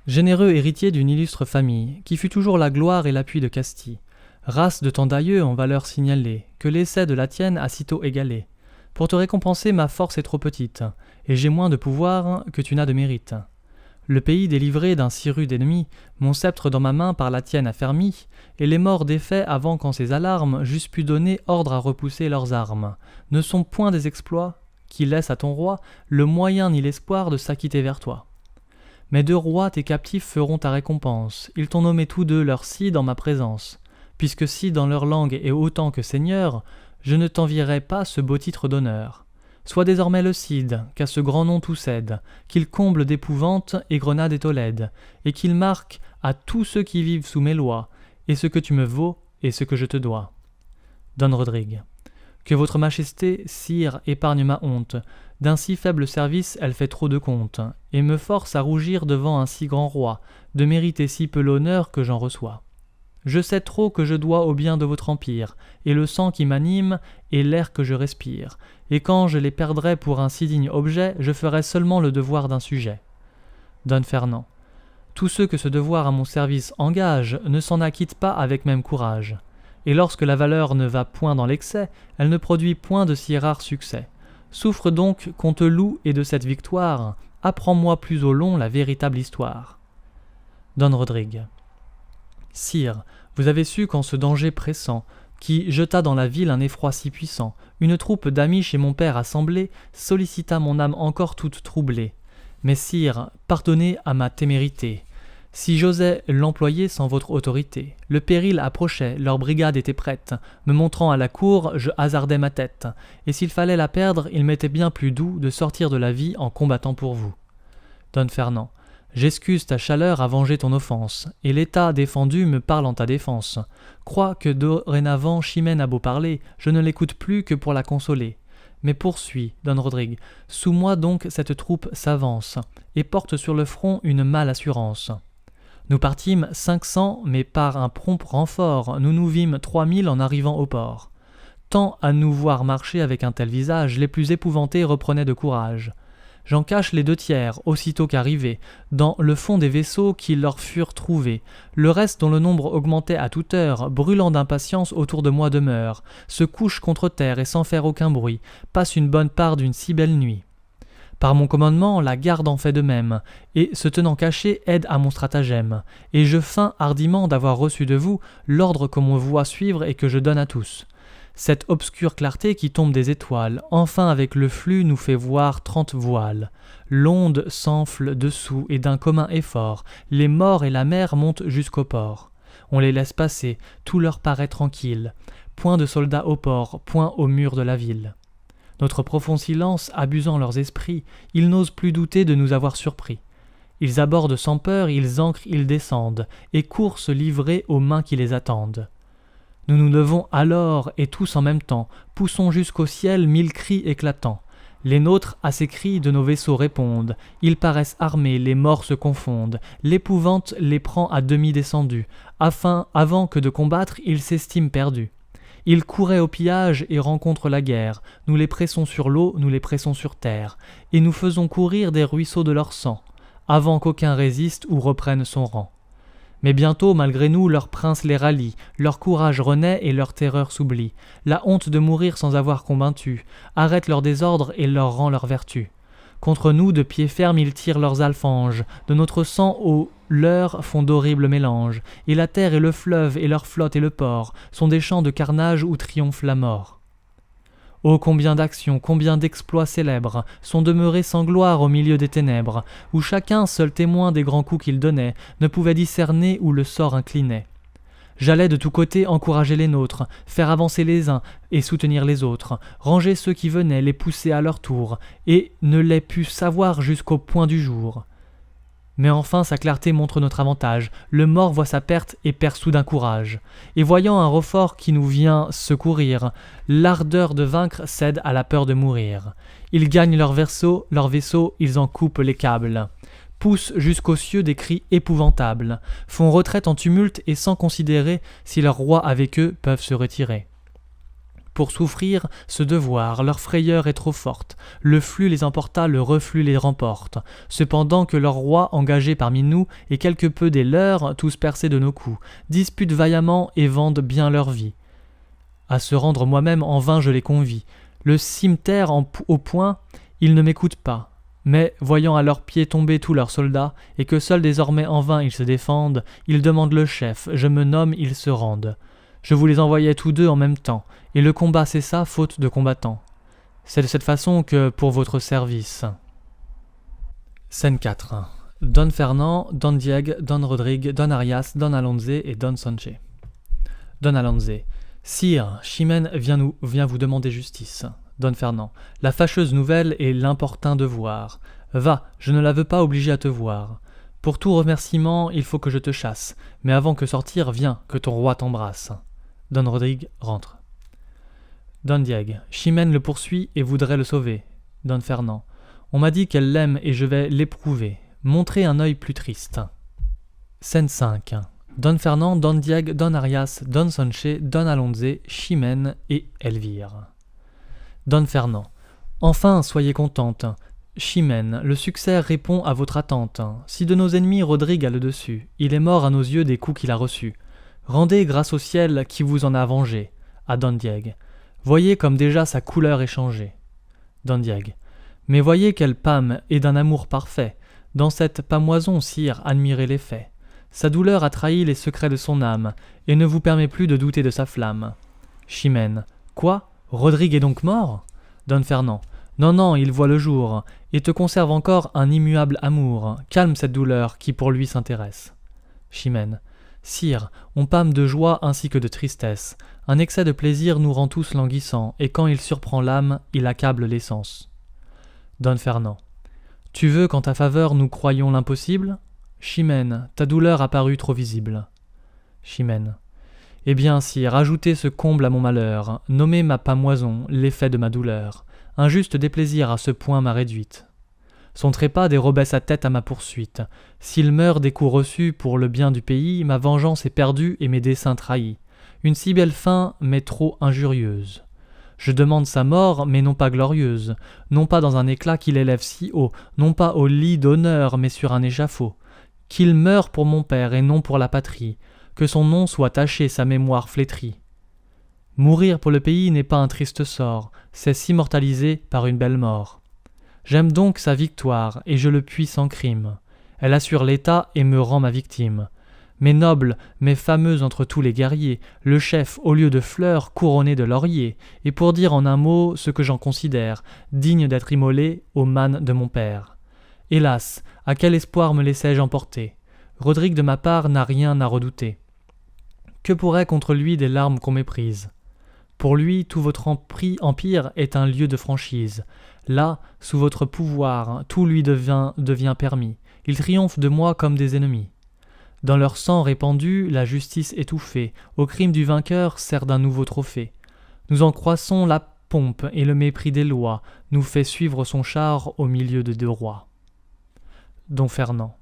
généreux héritier d'une illustre famille, qui fut toujours la gloire et l'appui de Castille, race de tant d'aïeux en valeur signalée, que l'essai de la tienne a sitôt égalé. Pour te récompenser, ma force est trop petite, et j'ai moins de pouvoir que tu n'as de mérite. Le pays délivré d'un si rude ennemi, mon sceptre dans ma main par la tienne affermi, et les morts défaits avant qu'en ces alarmes j'eusse pu donner ordre à repousser leurs armes, ne sont point des exploits qui laissent à ton roi le moyen ni l'espoir de s'acquitter vers toi. Mes deux rois tes captifs feront ta récompense, ils t'ont nommé tous deux leur si dans ma présence, puisque si dans leur langue est autant que seigneur, je ne t'envierai pas ce beau titre d'honneur. Sois désormais le Cid, qu'à ce grand nom tout cède, qu'il comble d'épouvante et Grenade et Tolède, et qu'il marque à tous ceux qui vivent sous mes lois, et ce que tu me vaux et ce que je te dois. Don Rodrigue. Que votre majesté, sire, épargne ma honte. D'un si faible service, elle fait trop de compte, et me force à rougir devant un si grand roi, de mériter si peu l'honneur que j'en reçois. Je sais trop que je dois au bien de votre empire, et le sang qui m'anime est l'air que je respire, et quand je les perdrai pour un si digne objet, je ferai seulement le devoir d'un sujet. Don Fernand. Tous ceux que ce devoir à mon service engage ne s'en acquittent pas avec même courage, et lorsque la valeur ne va point dans l'excès, elle ne produit point de si rares succès. Souffre donc qu'on te loue et de cette victoire, apprends-moi plus au long la véritable histoire. Don Rodrigue. Sire, vous avez su qu'en ce danger pressant, qui jeta dans la ville un effroi si puissant, une troupe d'amis chez mon père assemblée sollicita mon âme encore toute troublée. Mais sire, pardonnez à ma témérité. Si j'osais l'employer sans votre autorité, le péril approchait, leur brigade était prête. Me montrant à la cour, je hasardais ma tête. Et s'il fallait la perdre, il m'était bien plus doux de sortir de la vie en combattant pour vous. Don Fernand. J'excuse ta chaleur à venger ton offense, et l'État défendu me parle en ta défense. Crois que dorénavant Chimène a beau parler, je ne l'écoute plus que pour la consoler. Mais poursuis, Don Rodrigue, sous moi donc cette troupe s'avance, et porte sur le front une mâle assurance. Nous partîmes 500, mais par un prompt renfort, nous nous vîmes 3000 en arrivant au port. Tant à nous voir marcher avec un tel visage, les plus épouvantés reprenaient de courage. J'en cache les 2/3, aussitôt qu'arrivés, dans le fond des vaisseaux qui leur furent trouvés. Le reste, dont le nombre augmentait à toute heure, brûlant d'impatience autour de moi demeure, se couche contre terre et sans faire aucun bruit, passe une bonne part d'une si belle nuit. Par mon commandement, la garde en fait de même, et se tenant caché aide à mon stratagème, et je feins hardiment d'avoir reçu de vous l'ordre qu'on me voit suivre et que je donne à tous. Cette obscure clarté qui tombe des étoiles, enfin avec le flux nous fait voir 30 voiles. L'onde s'enfle dessous et d'un commun effort, les morts et la mer montent jusqu'au port. On les laisse passer, tout leur paraît tranquille. Point de soldats au port, point au mur de la ville. Notre profond silence abusant leurs esprits, ils n'osent plus douter de nous avoir surpris. Ils abordent sans peur, ils ancrent, ils descendent, et courent se livrer aux mains qui les attendent. Nous nous levons alors, et tous en même temps, poussons jusqu'au ciel 1000 cris éclatants. Les nôtres à ces cris de nos vaisseaux répondent, ils paraissent armés, les morts se confondent, l'épouvante les prend à demi descendus, avant que de combattre, ils s'estiment perdus. Ils couraient au pillage et rencontrent la guerre, nous les pressons sur l'eau, nous les pressons sur terre, et nous faisons courir des ruisseaux de leur sang, avant qu'aucun résiste ou reprenne son rang. Mais bientôt, malgré nous, leur prince les rallie, leur courage renaît et leur terreur s'oublie. La honte de mourir sans avoir combattu arrête leur désordre et leur rend leur vertu. Contre nous, de pied ferme, ils tirent leurs alfanges, de notre sang au leur font d'horribles mélanges, et la terre et le fleuve et leur flotte et le port sont des champs de carnage où triomphe la mort. Oh, combien d'actions, combien d'exploits célèbres sont demeurés sans gloire au milieu des ténèbres, où chacun, seul témoin des grands coups qu'il donnait, ne pouvait discerner où le sort inclinait. J'allais de tous côtés encourager les nôtres, faire avancer les uns et soutenir les autres, ranger ceux qui venaient, les pousser à leur tour, et ne les pus savoir jusqu'au point du jour. Mais enfin sa clarté montre notre avantage, le mort voit sa perte et perd soudain courage. Et voyant un renfort qui nous vient secourir, l'ardeur de vaincre cède à la peur de mourir. Ils gagnent leur vaisseau, ils en coupent les câbles, poussent jusqu'aux cieux des cris épouvantables, font retraite en tumulte et sans considérer si leur roi avec eux peuvent se retirer. Pour souffrir, ce devoir, leur frayeur est trop forte. Le flux les emporta, le reflux les remporte. Cependant que leur roi, engagé parmi nous, et quelque peu des leurs, tous percés de nos coups, disputent vaillamment et vendent bien leur vie. À se rendre moi-même en vain je les convie. Le cimeterre au point, ils ne m'écoutent pas. Mais, voyant à leurs pieds tomber tous leurs soldats, et que seuls désormais en vain ils se défendent, ils demandent le chef, je me nomme, ils se rendent. Je vous les envoyais tous deux en même temps, et le combat cessa faute de combattants. C'est de cette façon que, pour votre service. Scène 4. Don Fernand, Don Diego, Don Rodrigue, Don Arias, Don Alonze et Don Sanché. Don Alonze. Sire, Chimène vient vous demander justice. Don Fernand. La fâcheuse nouvelle est l'importun devoir. Va, je ne la veux pas obligée à te voir. Pour tout remerciement, il faut que je te chasse, mais avant que sortir, viens, que ton roi t'embrasse. Don Rodrigue rentre. Don Diego. Chimène le poursuit et voudrait le sauver. Don Fernand. On m'a dit qu'elle l'aime et je vais l'éprouver. Montrez un œil plus triste. Scène 5. Don Fernand, Don Diego, Don Arias, Don Sanché, Don Alonze, Chimène et Elvire. Don Fernand. Enfin, soyez contente. Chimène, le succès répond à votre attente. Si de nos ennemis Rodrigue a le dessus, il est mort à nos yeux des coups qu'il a reçus. Rendez grâce au ciel qui vous en a vengé. À Don Diego. Voyez comme déjà sa couleur est changée. Don Diego. Mais voyez quelle pâme est d'un amour parfait. Dans cette pâmoison, sire, admirez les faits. Sa douleur a trahi les secrets de son âme, et ne vous permet plus de douter de sa flamme. Chimène. Quoi? Rodrigue est donc mort? Don Fernand. Non, non, il voit le jour, et te conserve encore un immuable amour. Calme cette douleur qui pour lui s'intéresse. Chimène. Sire, on pâme de joie ainsi que de tristesse. Un excès de plaisir nous rend tous languissants, et quand il surprend l'âme, il accable les sens. Don Fernand. Tu veux qu'en ta faveur nous croyions l'impossible? Chimène, ta douleur a paru trop visible. Chimène. Eh bien, sire, ajoutez ce comble à mon malheur, nommez ma pâmoison, l'effet de ma douleur. Un juste déplaisir à ce point m'a réduite. Son trépas dérobait sa tête à ma poursuite. S'il meurt des coups reçus pour le bien du pays, ma vengeance est perdue et mes desseins trahis. Une si belle fin, mais trop injurieuse. Je demande sa mort, mais non pas glorieuse, non pas dans un éclat qui l'élève si haut, non pas au lit d'honneur, mais sur un échafaud. Qu'il meure pour mon père et non pour la patrie, que son nom soit taché, sa mémoire flétrie. Mourir pour le pays n'est pas un triste sort, c'est s'immortaliser par une belle mort. J'aime donc sa victoire, et je le puis sans crime. Elle assure l'État et me rend ma victime. Mais noble, mais fameuse entre tous les guerriers, le chef, au lieu de fleurs, couronné de lauriers, et pour dire en un mot ce que j'en considère, digne d'être immolé au mâne de mon père. Hélas, à quel espoir me laissai-je emporter? Rodrigue de ma part n'a rien à redouter. Que pourrait contre lui des larmes qu'on méprise? Pour lui, tout votre empire est un lieu de franchise. Là, sous votre pouvoir, tout lui devient permis. Il triomphe de moi comme des ennemis. Dans leur sang répandu, la justice étouffée, au crime du vainqueur sert d'un nouveau trophée. Nous en croissons la pompe et le mépris des lois, nous fait suivre son char au milieu de deux rois. Don Fernand.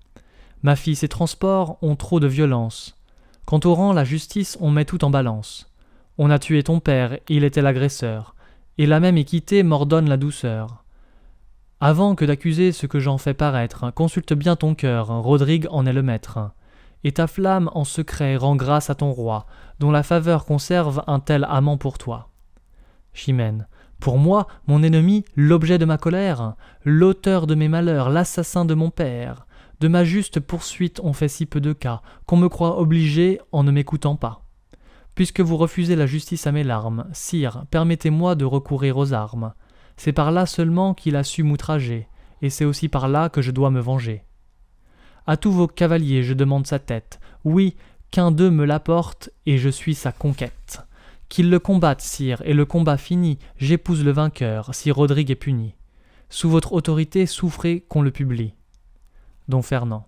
Ma fille, ces transports ont trop de violence. Quant au rang, la justice, on met tout en balance. On a tué ton père, il était l'agresseur, et la même équité m'ordonne la douceur. Avant que d'accuser ce que j'en fais paraître, consulte bien ton cœur, Rodrigue en est le maître. Et ta flamme en secret rend grâce à ton roi, dont la faveur conserve un tel amant pour toi. Chimène. Pour moi, mon ennemi, l'objet de ma colère, l'auteur de mes malheurs, l'assassin de mon père. De ma juste poursuite on fait si peu de cas, qu'on me croit obligé en ne m'écoutant pas. Puisque vous refusez la justice à mes larmes, sire, permettez-moi de recourir aux armes. C'est par là seulement qu'il a su m'outrager, et c'est aussi par là que je dois me venger. À tous vos cavaliers je demande sa tête, oui, qu'un d'eux me l'apporte, et je suis sa conquête. Qu'ils le combattent, sire, et le combat fini, j'épouse le vainqueur, si Rodrigue est puni. Sous votre autorité, souffrez qu'on le publie. Don Fernand.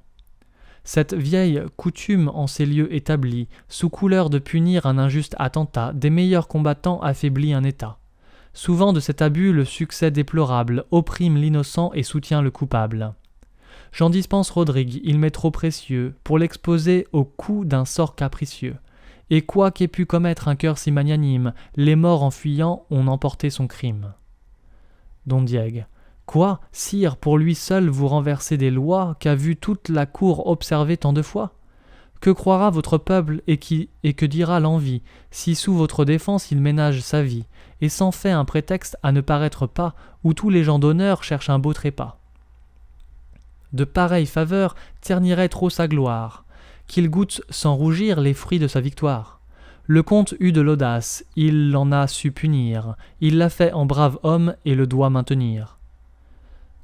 Cette vieille coutume en ces lieux établie, sous couleur de punir un injuste attentat, des meilleurs combattants affaiblit un État. Souvent de cet abus le succès déplorable opprime l'innocent et soutient le coupable. J'en dispense Rodrigue, il m'est trop précieux, pour l'exposer au coup d'un sort capricieux. et quoi qu'ait pu commettre un cœur si magnanime, les morts en fuyant ont emporté son crime. Don Diego. Quoi, sire, pour lui seul vous renversez des lois qu'a vu toute la cour observer tant de fois? Que croira votre peuple et que dira l'envie, si sous votre défense il ménage sa vie, et s'en fait un prétexte à ne paraître pas, où tous les gens d'honneur cherchent un beau trépas? De pareilles faveurs terniraient trop sa gloire, qu'il goûte sans rougir les fruits de sa victoire. Le comte eut de l'audace, il l'en a su punir, il l'a fait en brave homme et le doit maintenir.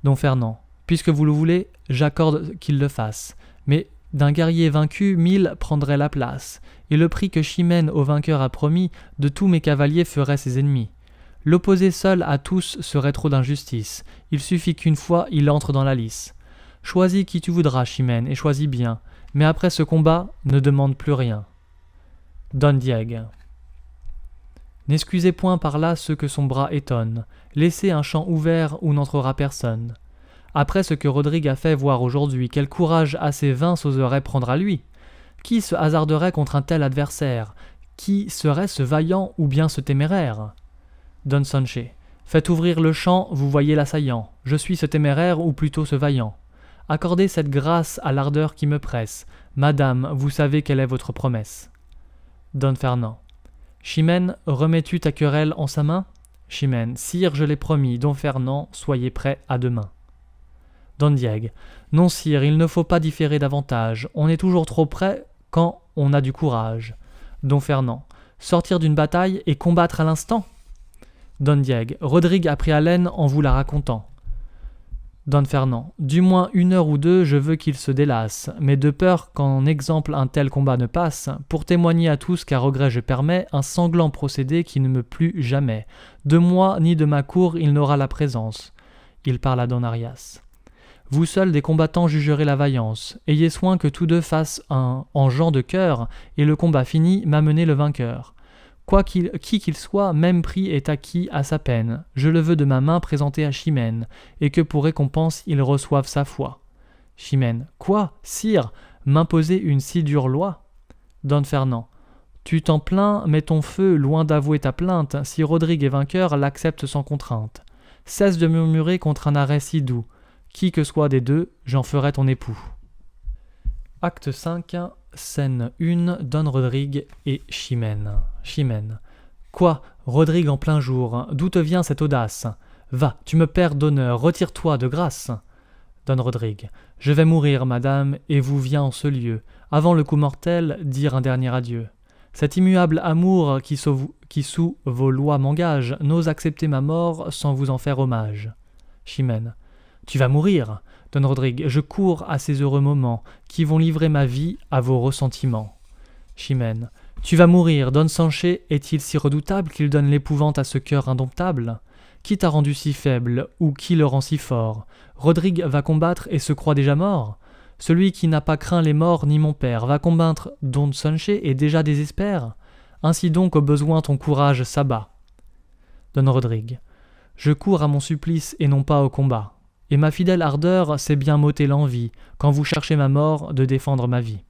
Don Fernand. Puisque vous le voulez, j'accorde qu'il le fasse, mais d'un guerrier vaincu, 1000 prendraient la place, et le prix que Chimène au vainqueur a promis, de tous mes cavaliers ferait ses ennemis. L'opposer seul à tous serait trop d'injustice, il suffit qu'une fois il entre dans la lice. Choisis qui tu voudras, Chimène, et choisis bien, mais après ce combat, ne demande plus rien. Don Diego. N'excusez point par là ceux que son bras étonne, laissez un champ ouvert où n'entrera personne. Après ce que Rodrigue a fait voir aujourd'hui, quel courage assez vain s'oserait prendre à lui? Qui se hasarderait contre un tel adversaire? Qui serait ce vaillant ou bien ce téméraire? Don Sanché. Faites ouvrir le champ, vous voyez l'assaillant. Je suis ce téméraire ou plutôt ce vaillant. Accordez cette grâce à l'ardeur qui me presse. Madame, vous savez quelle est votre promesse. Don Fernand. Chimène, remets-tu ta querelle en sa main? Chimène. Sire, je l'ai promis. Don Fernand, soyez prêt à demain. Don Diego. Non, sire, il ne faut pas différer davantage. On est toujours trop près quand on a du courage. Don Fernand. Sortir d'une bataille et combattre à l'instant? Don Diego. Rodrigue a pris haleine en vous la racontant. Don Fernand. Du moins 1 heure ou 2, je veux qu'il se délasse, mais de peur qu'en exemple un tel combat ne passe, pour témoigner à tous qu'à regret je permets un sanglant procédé qui ne me plut jamais. De moi ni de ma cour il n'aura la présence. Il parle à Don Arias. Vous seuls des combattants jugerez la vaillance. Ayez soin que tous deux fassent en gens de cœur, et le combat fini, m'amener le vainqueur. Qui qu'il soit, même prix est acquis à sa peine. Je le veux de ma main présenter à Chimène, et que pour récompense il reçoive sa foi. Chimène. Quoi, sire, m'imposer une si dure loi? Don Fernand. Tu t'en plains, mais ton feu, loin d'avouer ta plainte, si Rodrigue est vainqueur, l'accepte sans contrainte. Cesse de murmurer contre un arrêt si doux. Qui que soit des deux, j'en ferai ton époux. Acte 5, scène 1, Don Rodrigue et Chimène. Chimène. Quoi, Rodrigue en plein jour, d'où te vient cette audace? Va, tu me perds d'honneur, retire-toi de grâce. Don Rodrigue. Je vais mourir, madame, et vous viens en ce lieu, avant le coup mortel, dire un dernier adieu. Cet immuable amour qui sous vos lois m'engage, n'ose accepter ma mort sans vous en faire hommage. Chimène. Tu vas mourir, Don Rodrigue, je cours à ces heureux moments, qui vont livrer ma vie à vos ressentiments. Chimène. Tu vas mourir, Don Sanché est-il si redoutable qu'il donne l'épouvante à ce cœur indomptable? Qui t'a rendu si faible, ou qui le rend si fort? Rodrigue va combattre et se croit déjà mort? Celui qui n'a pas craint les morts ni mon père va combattre Don Sanché et déjà désespère? Ainsi donc au besoin ton courage s'abat. Don Rodrigue. Je cours à mon supplice et non pas au combat. Et ma fidèle ardeur sait bien m'ôter l'envie, quand vous cherchez ma mort, de défendre ma vie.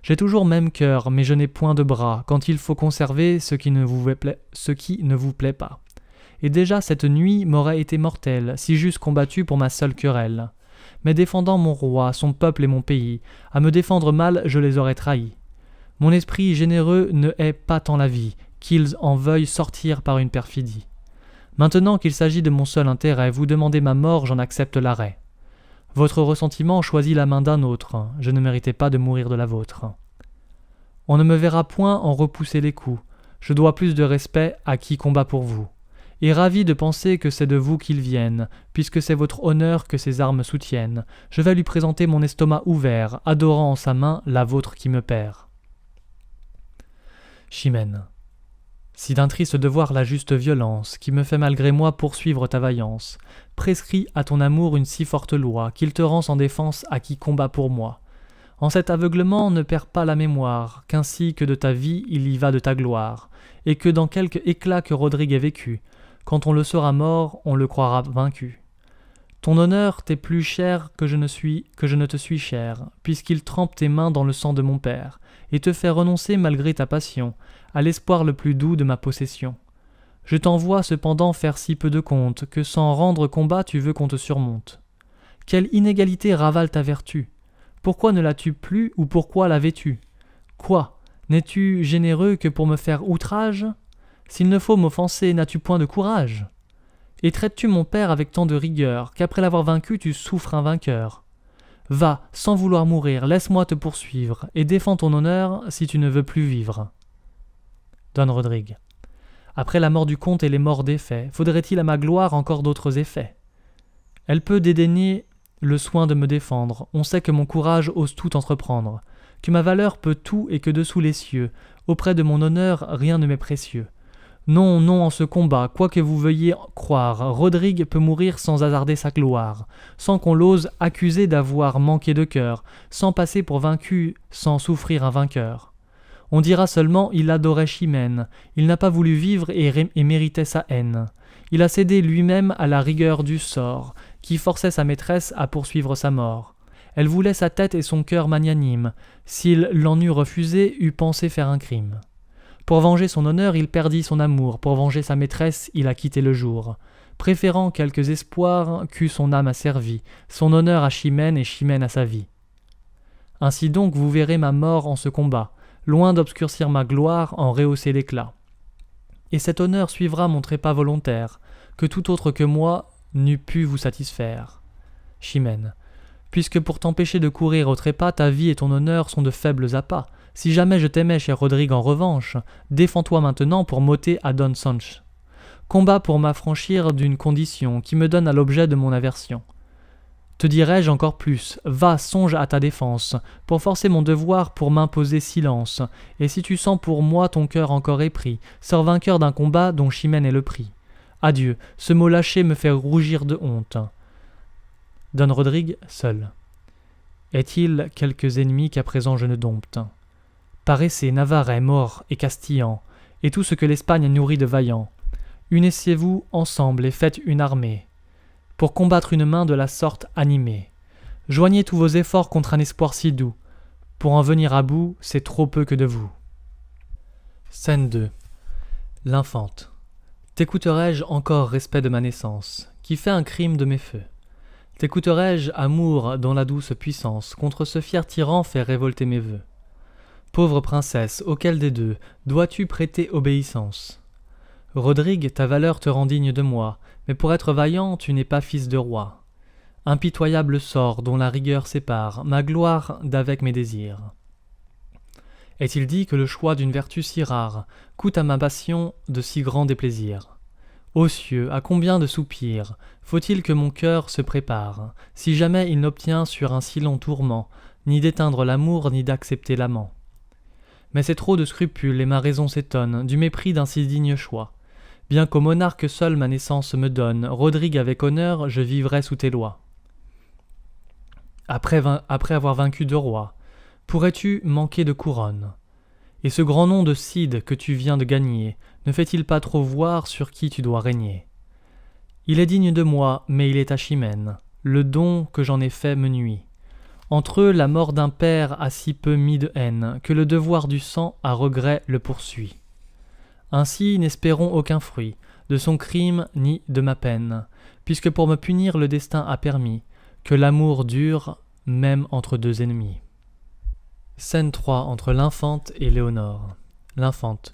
J'ai toujours même cœur, mais je n'ai point de bras, quand il faut conserver ce qui ne vous plaît pas. Et déjà cette nuit m'aurait été mortelle, si j'eusse combattu pour ma seule querelle. Mais défendant mon roi, son peuple et mon pays, à me défendre mal, je les aurais trahis. Mon esprit généreux ne hait pas tant la vie, qu'ils en veuillent sortir par une perfidie. Maintenant qu'il s'agit de mon seul intérêt, vous demandez ma mort, j'en accepte l'arrêt. Votre ressentiment choisit la main d'un autre, je ne méritais pas de mourir de la vôtre. On ne me verra point en repousser les coups, je dois plus de respect à qui combat pour vous, et ravi de penser que c'est de vous qu'ils viennent, puisque c'est votre honneur que ces armes soutiennent, je vais lui présenter mon estomac ouvert, adorant en sa main la vôtre qui me perd. Chimène. Si d'un triste devoir la juste violence, qui me fait malgré moi poursuivre ta vaillance, prescrit à ton amour une si forte loi, qu'il te rend sans défense à qui combat pour moi. En cet aveuglement ne perds pas la mémoire, qu'ainsi que de ta vie il y va de ta gloire, et que dans quelque éclat que Rodrigue ait vécu, quand on le saura mort, on le croira vaincu. Ton honneur t'est plus cher que je ne te suis cher, puisqu'il trempe tes mains dans le sang de mon père, et te fait renoncer malgré ta passion, à l'espoir le plus doux de ma possession. Je t'envoie cependant faire si peu de compte, que sans rendre combat tu veux qu'on te surmonte. Quelle inégalité ravale ta vertu? Pourquoi ne l'as-tu plus ou pourquoi l'avais-tu? Quoi? N'es-tu généreux que pour me faire outrage? S'il ne faut m'offenser, n'as-tu point de courage? Et traites-tu mon père avec tant de rigueur, qu'après l'avoir vaincu tu souffres un vainqueur? Va, sans vouloir mourir, laisse-moi te poursuivre, et défends ton honneur si tu ne veux plus vivre. Don Rodrigue. Après la mort du comte et les morts des faits, faudrait-il à ma gloire encore d'autres effets? Elle peut dédaigner le soin de me défendre, on sait que mon courage ose tout entreprendre, que ma valeur peut tout et que dessous les cieux, auprès de mon honneur, rien ne m'est précieux. Non, non, en ce combat, quoi que vous veuillez croire, Rodrigue peut mourir sans hasarder sa gloire, sans qu'on l'ose accuser d'avoir manqué de cœur, sans passer pour vaincu, sans souffrir un vainqueur. On dira seulement, il adorait Chimène, il n'a pas voulu vivre et méritait sa haine. Il a cédé lui-même à la rigueur du sort, qui forçait sa maîtresse à poursuivre sa mort. Elle voulait sa tête et son cœur magnanime, s'il l'en eût refusé, eût pensé faire un crime. Pour venger son honneur, il perdit son amour, pour venger sa maîtresse, il a quitté le jour, préférant quelques espoirs qu'eût son âme asservie, son honneur à Chimène et Chimène à sa vie. Ainsi donc vous verrez ma mort en ce combat, loin d'obscurcir ma gloire, en rehausser l'éclat. Et cet honneur suivra mon trépas volontaire, que tout autre que moi n'eût pu vous satisfaire. Chimène. Puisque pour t'empêcher de courir au trépas, ta vie et ton honneur sont de faibles appâts, si jamais je t'aimais, cher Rodrigue, en revanche, défends-toi maintenant pour m'ôter à Don Sanche. Combat pour m'affranchir d'une condition qui me donne à l'objet de mon aversion. Te dirai-je encore plus, va, songe à ta défense, pour forcer mon devoir, pour m'imposer silence, et si tu sens pour moi ton cœur encore épris, sors vainqueur d'un combat dont Chimène est le prix. Adieu, ce mot lâché me fait rougir de honte. Don Rodrigue, seul. Est-il quelques ennemis qu'à présent je ne dompte? Paraissez, Navarrais, Maures et Castillans, et tout ce que l'Espagne nourrit de vaillants. Unissez-vous ensemble et faites une armée, pour combattre une main de la sorte animée. Joignez tous vos efforts contre un espoir si doux. Pour en venir à bout, c'est trop peu que de vous. Scène 2. L'infante. T'écouterai-je encore respect de ma naissance, qui fait un crime de mes feux? T'écouterai-je amour dont la douce puissance contre ce fier tyran fait révolter mes vœux? Pauvre princesse, auquel des deux dois-tu prêter obéissance? Rodrigue, ta valeur te rend digne de moi, mais pour être vaillant, tu n'es pas fils de roi. Impitoyable sort dont la rigueur sépare ma gloire d'avec mes désirs. Est-il dit que le choix d'une vertu si rare coûte à ma passion de si grands déplaisirs? Ô cieux, à combien de soupirs faut-il que mon cœur se prépare, si jamais il n'obtient sur un si long tourment, ni d'éteindre l'amour, ni d'accepter l'amant? Mais c'est trop de scrupules, et ma raison s'étonne du mépris d'un si digne choix. Bien qu'au monarque seul ma naissance me donne, Rodrigue avec honneur, je vivrai sous tes lois. Après avoir vaincu deux rois, pourrais-tu manquer de couronne? Et ce grand nom de Cid que tu viens de gagner, ne fait-il pas trop voir sur qui tu dois régner? Il est digne de moi, mais il est à Chimène, le don que j'en ai fait me nuit. Entre eux, la mort d'un père a si peu mis de haine, que le devoir du sang à regret le poursuit. Ainsi n'espérons aucun fruit, de son crime ni de ma peine, puisque pour me punir le destin a permis, que l'amour dure, même entre deux ennemis. Scène 3 entre l'infante et Léonore. L'infante.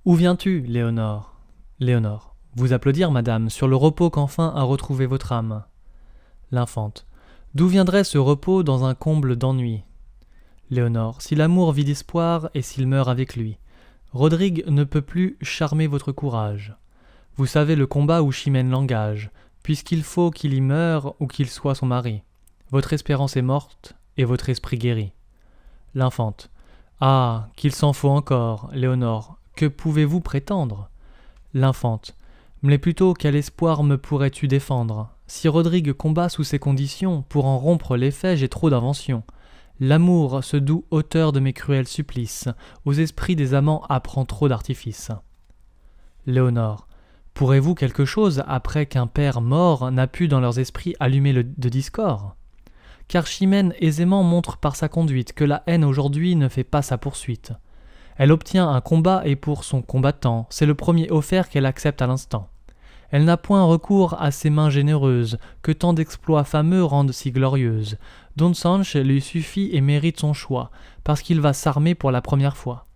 Où viens-tu, Léonore? Léonore. Vous applaudir, madame, sur le repos qu'enfin a retrouvé votre âme. L'infante. D'où viendrait ce repos dans un comble d'ennui? Léonore. Si l'amour vit d'espoir et s'il meurt avec lui. Rodrigue ne peut plus charmer votre courage. Vous savez le combat où Chimène l'engage, puisqu'il faut qu'il y meure ou qu'il soit son mari. Votre espérance est morte et votre esprit guéri. L'infante. Ah, qu'il s'en faut encore, Léonore. Que pouvez-vous prétendre? L'infante. Mais plutôt quel espoir me pourrais-tu défendre? Si Rodrigue combat sous ces conditions, pour en rompre l'effet, j'ai trop d'invention. L'amour, ce doux auteur de mes cruels supplices, aux esprits des amants apprend trop d'artifices. Léonore. Pourrez-vous quelque chose après qu'un père mort n'a pu dans leurs esprits allumer de discorde? Car Chimène aisément montre par sa conduite que la haine aujourd'hui ne fait pas sa poursuite. Elle obtient un combat et pour son combattant, c'est le premier offert qu'elle accepte à l'instant. Elle n'a point recours à ces mains généreuses que tant d'exploits fameux rendent si glorieuses. Don Sanche lui suffit et mérite son choix, parce qu'il va s'armer pour la première fois.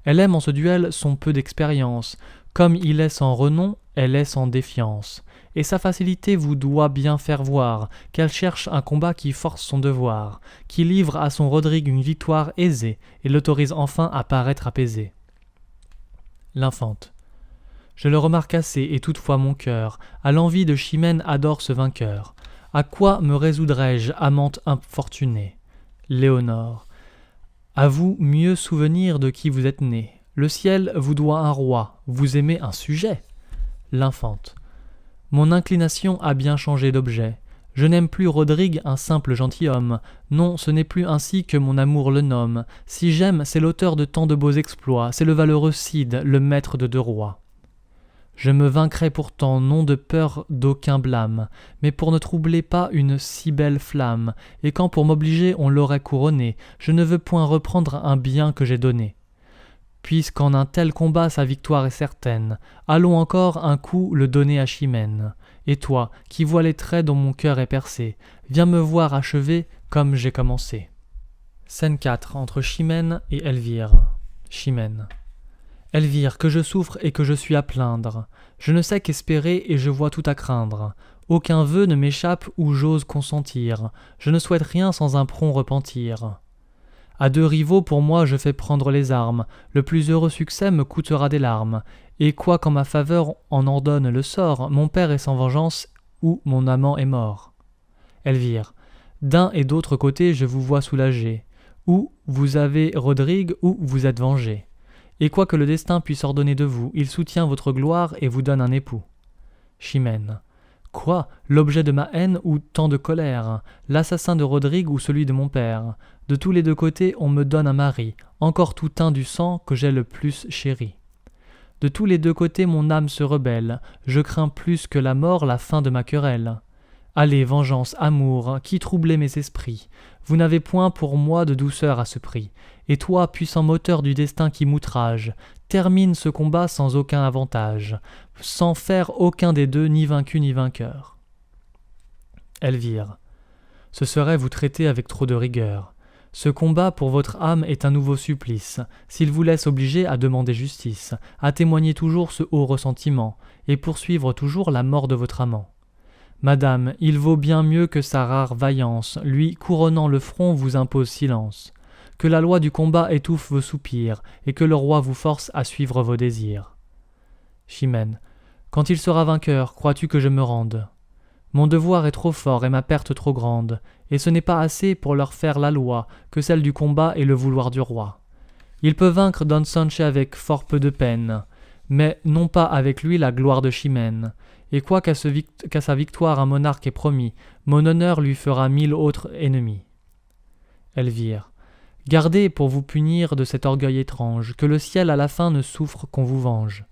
Elle aime en ce duel son peu d'expérience, comme il est sans renom, elle est sans défiance. Et sa facilité vous doit bien faire voir qu'elle cherche un combat qui force son devoir, qui livre à son Rodrigue une victoire aisée et l'autorise enfin à paraître apaisée. L'Infante. Je le remarque assez, et toutefois mon cœur, à l'envie de Chimène adore ce vainqueur. À quoi me résoudrais-je, amante infortunée? Léonore. À vous mieux souvenir de qui vous êtes né. Le ciel vous doit un roi, vous aimez un sujet. L'Infante. Mon inclination a bien changé d'objet. Je n'aime plus Rodrigue, un simple gentilhomme. Non, ce n'est plus ainsi que mon amour le nomme. Si j'aime, c'est l'auteur de tant de beaux exploits, c'est le valeureux Cid, le maître de deux rois. Je me vaincrai pourtant, non de peur d'aucun blâme, mais pour ne troubler pas une si belle flamme, et quand pour m'obliger on l'aurait couronné, je ne veux point reprendre un bien que j'ai donné. Puisqu'en un tel combat sa victoire est certaine, allons encore un coup le donner à Chimène. Et toi, qui vois les traits dont mon cœur est percé, viens me voir achever comme j'ai commencé. Scène 4, entre Chimène et Elvire. Chimène. Elvire, que je souffre et que je suis à plaindre. Je ne sais qu'espérer et je vois tout à craindre. Aucun vœu ne m'échappe où j'ose consentir. Je ne souhaite rien sans un prompt repentir. À deux rivaux pour moi je fais prendre les armes. Le plus heureux succès me coûtera des larmes. Et quoi qu'en ma faveur en ordonne le sort, mon père est sans vengeance ou mon amant est mort. Elvire. D'un et d'autre côté je vous vois soulagé. Ou vous avez Rodrigue ou vous êtes vengé. Et quoi que le destin puisse ordonner de vous, il soutient votre gloire et vous donne un époux. Chimène. Quoi? L'objet de ma haine ou tant de colère? L'assassin de Rodrigue ou celui de mon père? De tous les deux côtés on me donne un mari, encore tout teint du sang que j'ai le plus chéri. De tous les deux côtés mon âme se rebelle, je crains plus que la mort la fin de ma querelle. Allez, vengeance, amour, qui troublez mes esprits? Vous n'avez point pour moi de douceur à ce prix. Et toi, puissant moteur du destin qui m'outrage, termine ce combat sans aucun avantage, sans faire aucun des deux ni vaincu ni vainqueur. Elvire. Ce serait vous traiter avec trop de rigueur. Ce combat pour votre âme est un nouveau supplice, s'il vous laisse obliger à demander justice, à témoigner toujours ce haut ressentiment, et poursuivre toujours la mort de votre amant. Madame, il vaut bien mieux que sa rare vaillance, lui couronnant le front vous impose silence, que la loi du combat étouffe vos soupirs, et que le roi vous force à suivre vos désirs. Chimène. Quand il sera vainqueur, crois-tu que je me rende? Mon devoir est trop fort et ma perte trop grande, et ce n'est pas assez pour leur faire la loi que celle du combat et le vouloir du roi. Il peut vaincre Don Sanche avec fort peu de peine, mais non pas avec lui la gloire de Chimène. Et quoi qu'à sa victoire un monarque ait promis, mon honneur lui fera 1000 autres ennemis. Elvire. Gardez pour vous punir de cet orgueil étrange, que le ciel à la fin ne souffre qu'on vous venge.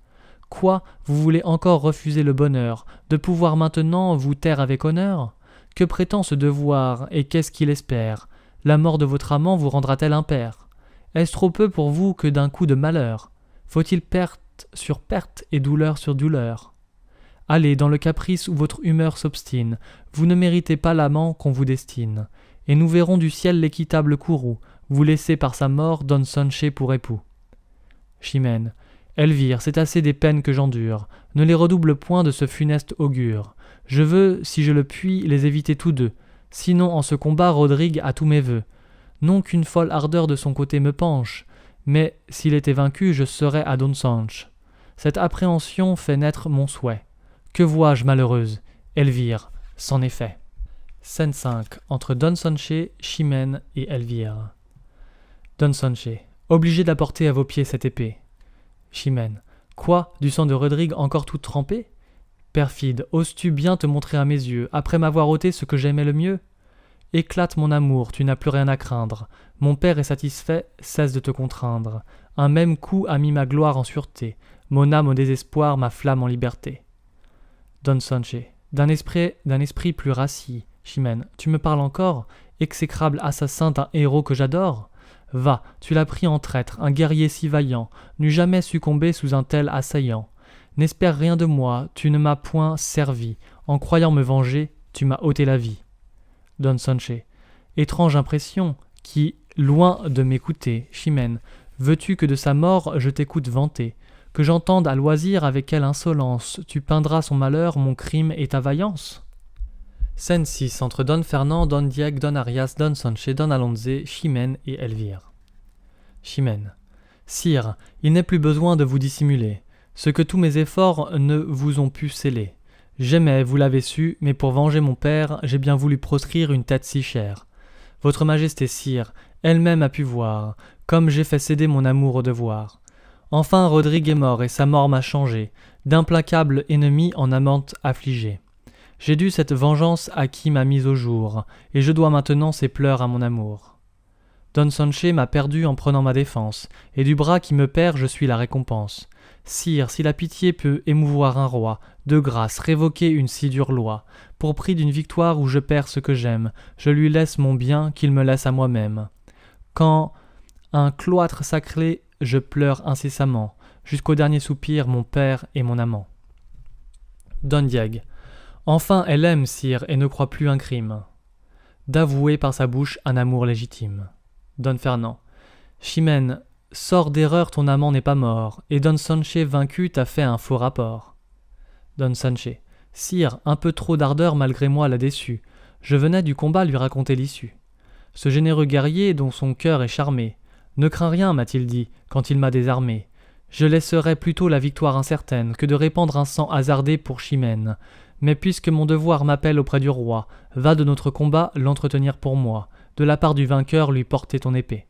Quoi, vous voulez encore refuser le bonheur, de pouvoir maintenant vous taire avec honneur? Que prétend ce devoir, et qu'est-ce qu'il espère? La mort de votre amant vous rendra-t-elle impair? Est-ce trop peu pour vous que d'un coup de malheur? Faut-il perte sur perte et douleur sur douleur? Allez, dans le caprice où votre humeur s'obstine, vous ne méritez pas l'amant qu'on vous destine, et nous verrons du ciel l'équitable courroux, vous laisser par sa mort Don Sanche pour époux. Chimène. Elvire, c'est assez des peines que j'endure, ne les redouble point de ce funeste augure. Je veux, si je le puis, les éviter tous deux, sinon en ce combat Rodrigue a tous mes vœux. Non qu'une folle ardeur de son côté me penche, mais s'il était vaincu, je serais à Don Sanche. Cette appréhension fait naître mon souhait. Que vois-je, malheureuse? Elvire, c'en est fait. Scène 5, entre Don Sanche, Chimène et Elvire. Don Sanche. Obligé d'apporter à vos pieds cette épée. Chimène. Quoi, du sang de Rodrigue encore tout trempé? Perfide, oses-tu bien te montrer à mes yeux, après m'avoir ôté ce que j'aimais le mieux? Éclate mon amour, tu n'as plus rien à craindre. Mon père est satisfait, cesse de te contraindre. Un même coup a mis ma gloire en sûreté, mon âme au désespoir, ma flamme en liberté. Don Sanché. D'un esprit plus rassis. Chimène. Tu me parles encore, exécrable assassin d'un héros que j'adore? Va, tu l'as pris en traître, un guerrier si vaillant n'eût jamais succombé sous un tel assaillant. N'espère rien de moi, tu ne m'as point servi. En croyant me venger, tu m'as ôté la vie. Don Sanché. Étrange impression, qui, loin de m'écouter, Chimène, veux-tu que de sa mort je t'écoute vanter, que j'entende à loisir avec quelle insolence tu peindras son malheur, mon crime et ta vaillance? Scène 6 entre Don Fernand, Don Diego, Don Arias, Don Sanché, Don Alonze, Chimène et Elvire. Chimène. Sire, il n'est plus besoin de vous dissimuler, ce que tous mes efforts ne vous ont pu sceller. J'aimais, vous l'avez su, mais pour venger mon père, j'ai bien voulu proscrire une tête si chère. Votre Majesté, sire, elle-même a pu voir, comme j'ai fait céder mon amour au devoir. Enfin Rodrigue est mort et sa mort m'a changé, d'implacable ennemi en amante affligée. J'ai dû cette vengeance à qui m'a mise au jour, et je dois maintenant ses pleurs à mon amour. Don Sanché m'a perdu en prenant ma défense, et du bras qui me perd je suis la récompense. Sire, si la pitié peut émouvoir un roi, de grâce révoquez une si dure loi. Pour prix d'une victoire où je perds ce que j'aime, je lui laisse mon bien qu'il me laisse à moi-même. Quand un cloître sacré, je pleure incessamment, jusqu'au dernier soupir mon père et mon amant. Don Diego. Enfin elle aime, sire, et ne croit plus un crime d'avouer par sa bouche un amour légitime. Don Fernand. Chimène, sors d'erreur, ton amant n'est pas mort, et Don Sanché vaincu t'a fait un faux rapport. Don Sanché. Sire, un peu trop d'ardeur malgré moi l'a déçu. Je venais du combat lui raconter l'issue. Ce généreux guerrier dont son cœur est charmé. Ne crains rien, m'a-t-il dit, quand il m'a désarmé. Je laisserais plutôt la victoire incertaine que de répandre un sang hasardé pour Chimène. Mais puisque mon devoir m'appelle auprès du roi, va de notre combat l'entretenir pour moi, de la part du vainqueur lui porter ton épée.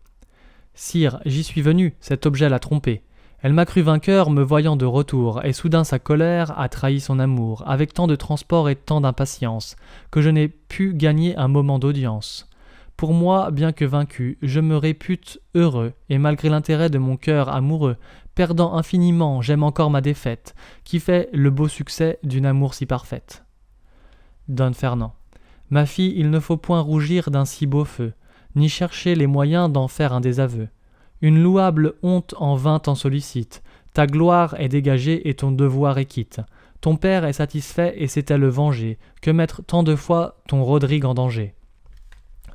Sire, j'y suis venu, cet objet l'a trompé. Elle m'a cru vainqueur me voyant de retour, et soudain sa colère a trahi son amour, avec tant de transport et tant d'impatience, que je n'ai pu gagner un moment d'audience. Pour moi, bien que vaincu, je me répute heureux, et malgré l'intérêt de mon cœur amoureux, perdant infiniment, j'aime encore ma défaite, qui fait le beau succès d'une amour si parfaite. Don Fernand. Ma fille, il ne faut point rougir d'un si beau feu, ni chercher les moyens d'en faire un désaveu. Une louable honte en vain t'en sollicite, ta gloire est dégagée et ton devoir est quitte. Ton père est satisfait et c'était le venger, que mettre tant de fois ton Rodrigue en danger.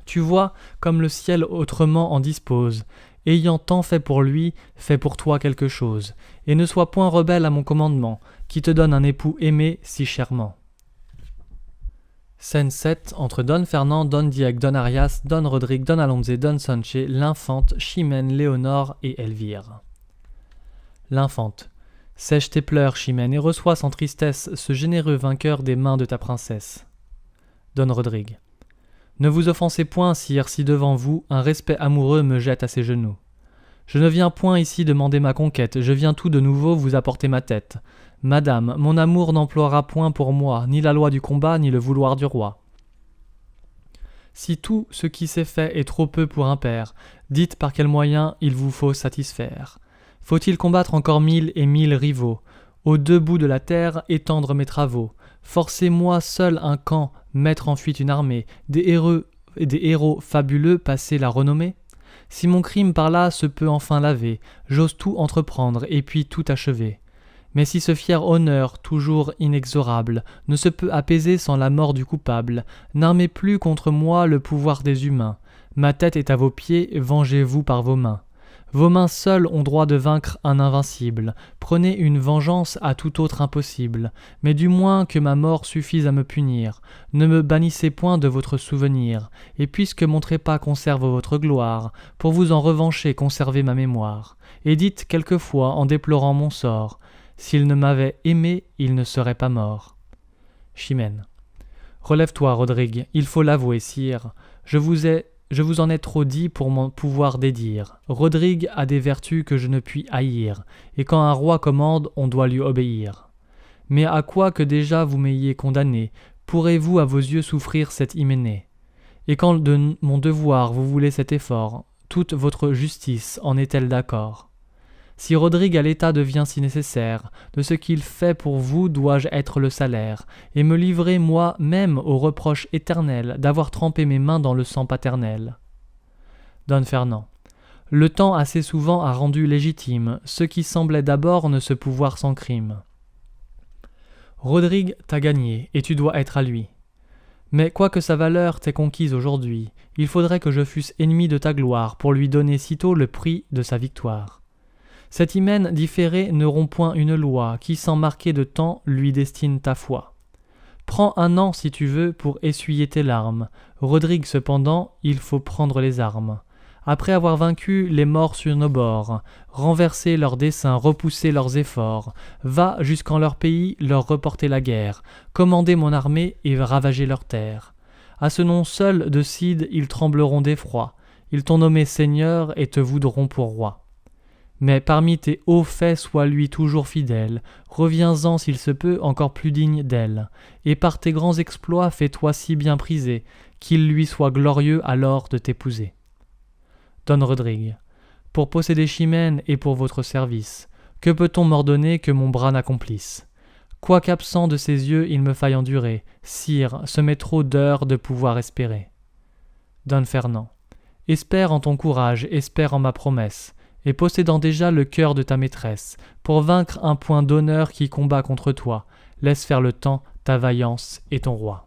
Tu vois comme le ciel autrement en dispose, ayant tant fait pour lui, fais pour toi quelque chose, et ne sois point rebelle à mon commandement, qui te donne un époux aimé si chèrement. Scène 7 entre Don Fernand, Don Diego, Don Arias, Don Rodrigue, Don Alonze, Don Sanché, l'infante, Chimène, Léonore et Elvire. L'infante. Sèche tes pleurs, Chimène, et reçois sans tristesse ce généreux vainqueur des mains de ta princesse. Don Rodrigue. Ne vous offensez point, sire, si devant vous un respect amoureux me jette à ses genoux. Je ne viens point ici demander ma conquête, je viens tout de nouveau vous apporter ma tête. Madame, mon amour n'emploiera point pour moi ni la loi du combat ni le vouloir du roi. Si tout ce qui s'est fait est trop peu pour un père, dites par quels moyens il vous faut satisfaire. Faut-il combattre encore 1000 et 1000 rivaux, aux deux bouts de la terre étendre mes travaux, forcez-moi seul un camp, mettre en fuite une armée, des héros fabuleux passer la renommée? Si mon crime par là se peut enfin laver, j'ose tout entreprendre et puis tout achever. Mais si ce fier honneur, toujours inexorable, ne se peut apaiser sans la mort du coupable, n'armez plus contre moi le pouvoir des humains. Ma tête est à vos pieds, vengez-vous par vos mains. Vos mains seules ont droit de vaincre un invincible. Prenez une vengeance à tout autre impossible. Mais du moins que ma mort suffise à me punir. Ne me bannissez point de votre souvenir. Et puisque mon trépas conserve votre gloire, pour vous en revancher conservez ma mémoire. Et dites quelquefois en déplorant mon sort, s'il ne m'avait aimé, il ne serait pas mort. Chimène. Relève-toi, Rodrigue, il faut l'avouer, sire. Je vous en ai trop dit pour m'en pouvoir dédire. Rodrigue a des vertus que je ne puis haïr, et quand un roi commande, on doit lui obéir. Mais à quoi que déjà vous m'ayez condamné, pourrez-vous à vos yeux souffrir cette hyménée? Et quand de mon devoir vous voulez cet effort, toute votre justice en est-elle d'accord? Si Rodrigue à l'état devient si nécessaire, de ce qu'il fait pour vous dois-je être le salaire, et me livrer moi-même au reproche éternel d'avoir trempé mes mains dans le sang paternel. Don Fernand. Le temps assez souvent a rendu légitime ce qui semblait d'abord ne se pouvoir sans crime. Rodrigue t'a gagné, et tu dois être à lui. Mais quoique sa valeur t'ait conquise aujourd'hui, il faudrait que je fusse ennemi de ta gloire pour lui donner sitôt le prix de sa victoire. Cet hymen différé ne rompt point une loi qui, sans marquer de temps, lui destine ta foi. Prends un an si tu veux pour essuyer tes larmes. Rodrigue cependant, il faut prendre les armes. Après avoir vaincu les morts sur nos bords, renverser leurs desseins, repousser leurs efforts, va jusqu'en leur pays leur reporter la guerre, commander mon armée et ravager leurs terres. À ce nom seul de Cid, ils trembleront d'effroi. Ils t'ont nommé seigneur et te voudront pour roi. Mais parmi tes hauts faits sois lui toujours fidèle, reviens-en s'il se peut encore plus digne d'elle, et par tes grands exploits fais-toi si bien priser, qu'il lui soit glorieux alors de t'épouser. Don Rodrigue. Pour posséder Chimène et pour votre service, que peut-on m'ordonner que mon bras n'accomplisse? Quoiqu'absent de ses yeux il me faille endurer, sire, ce m'est trop d'heures de pouvoir espérer. Don Fernand. Espère en ton courage, espère en ma promesse, et possédant déjà le cœur de ta maîtresse, pour vaincre un point d'honneur qui combat contre toi, laisse faire le temps, ta vaillance et ton roi.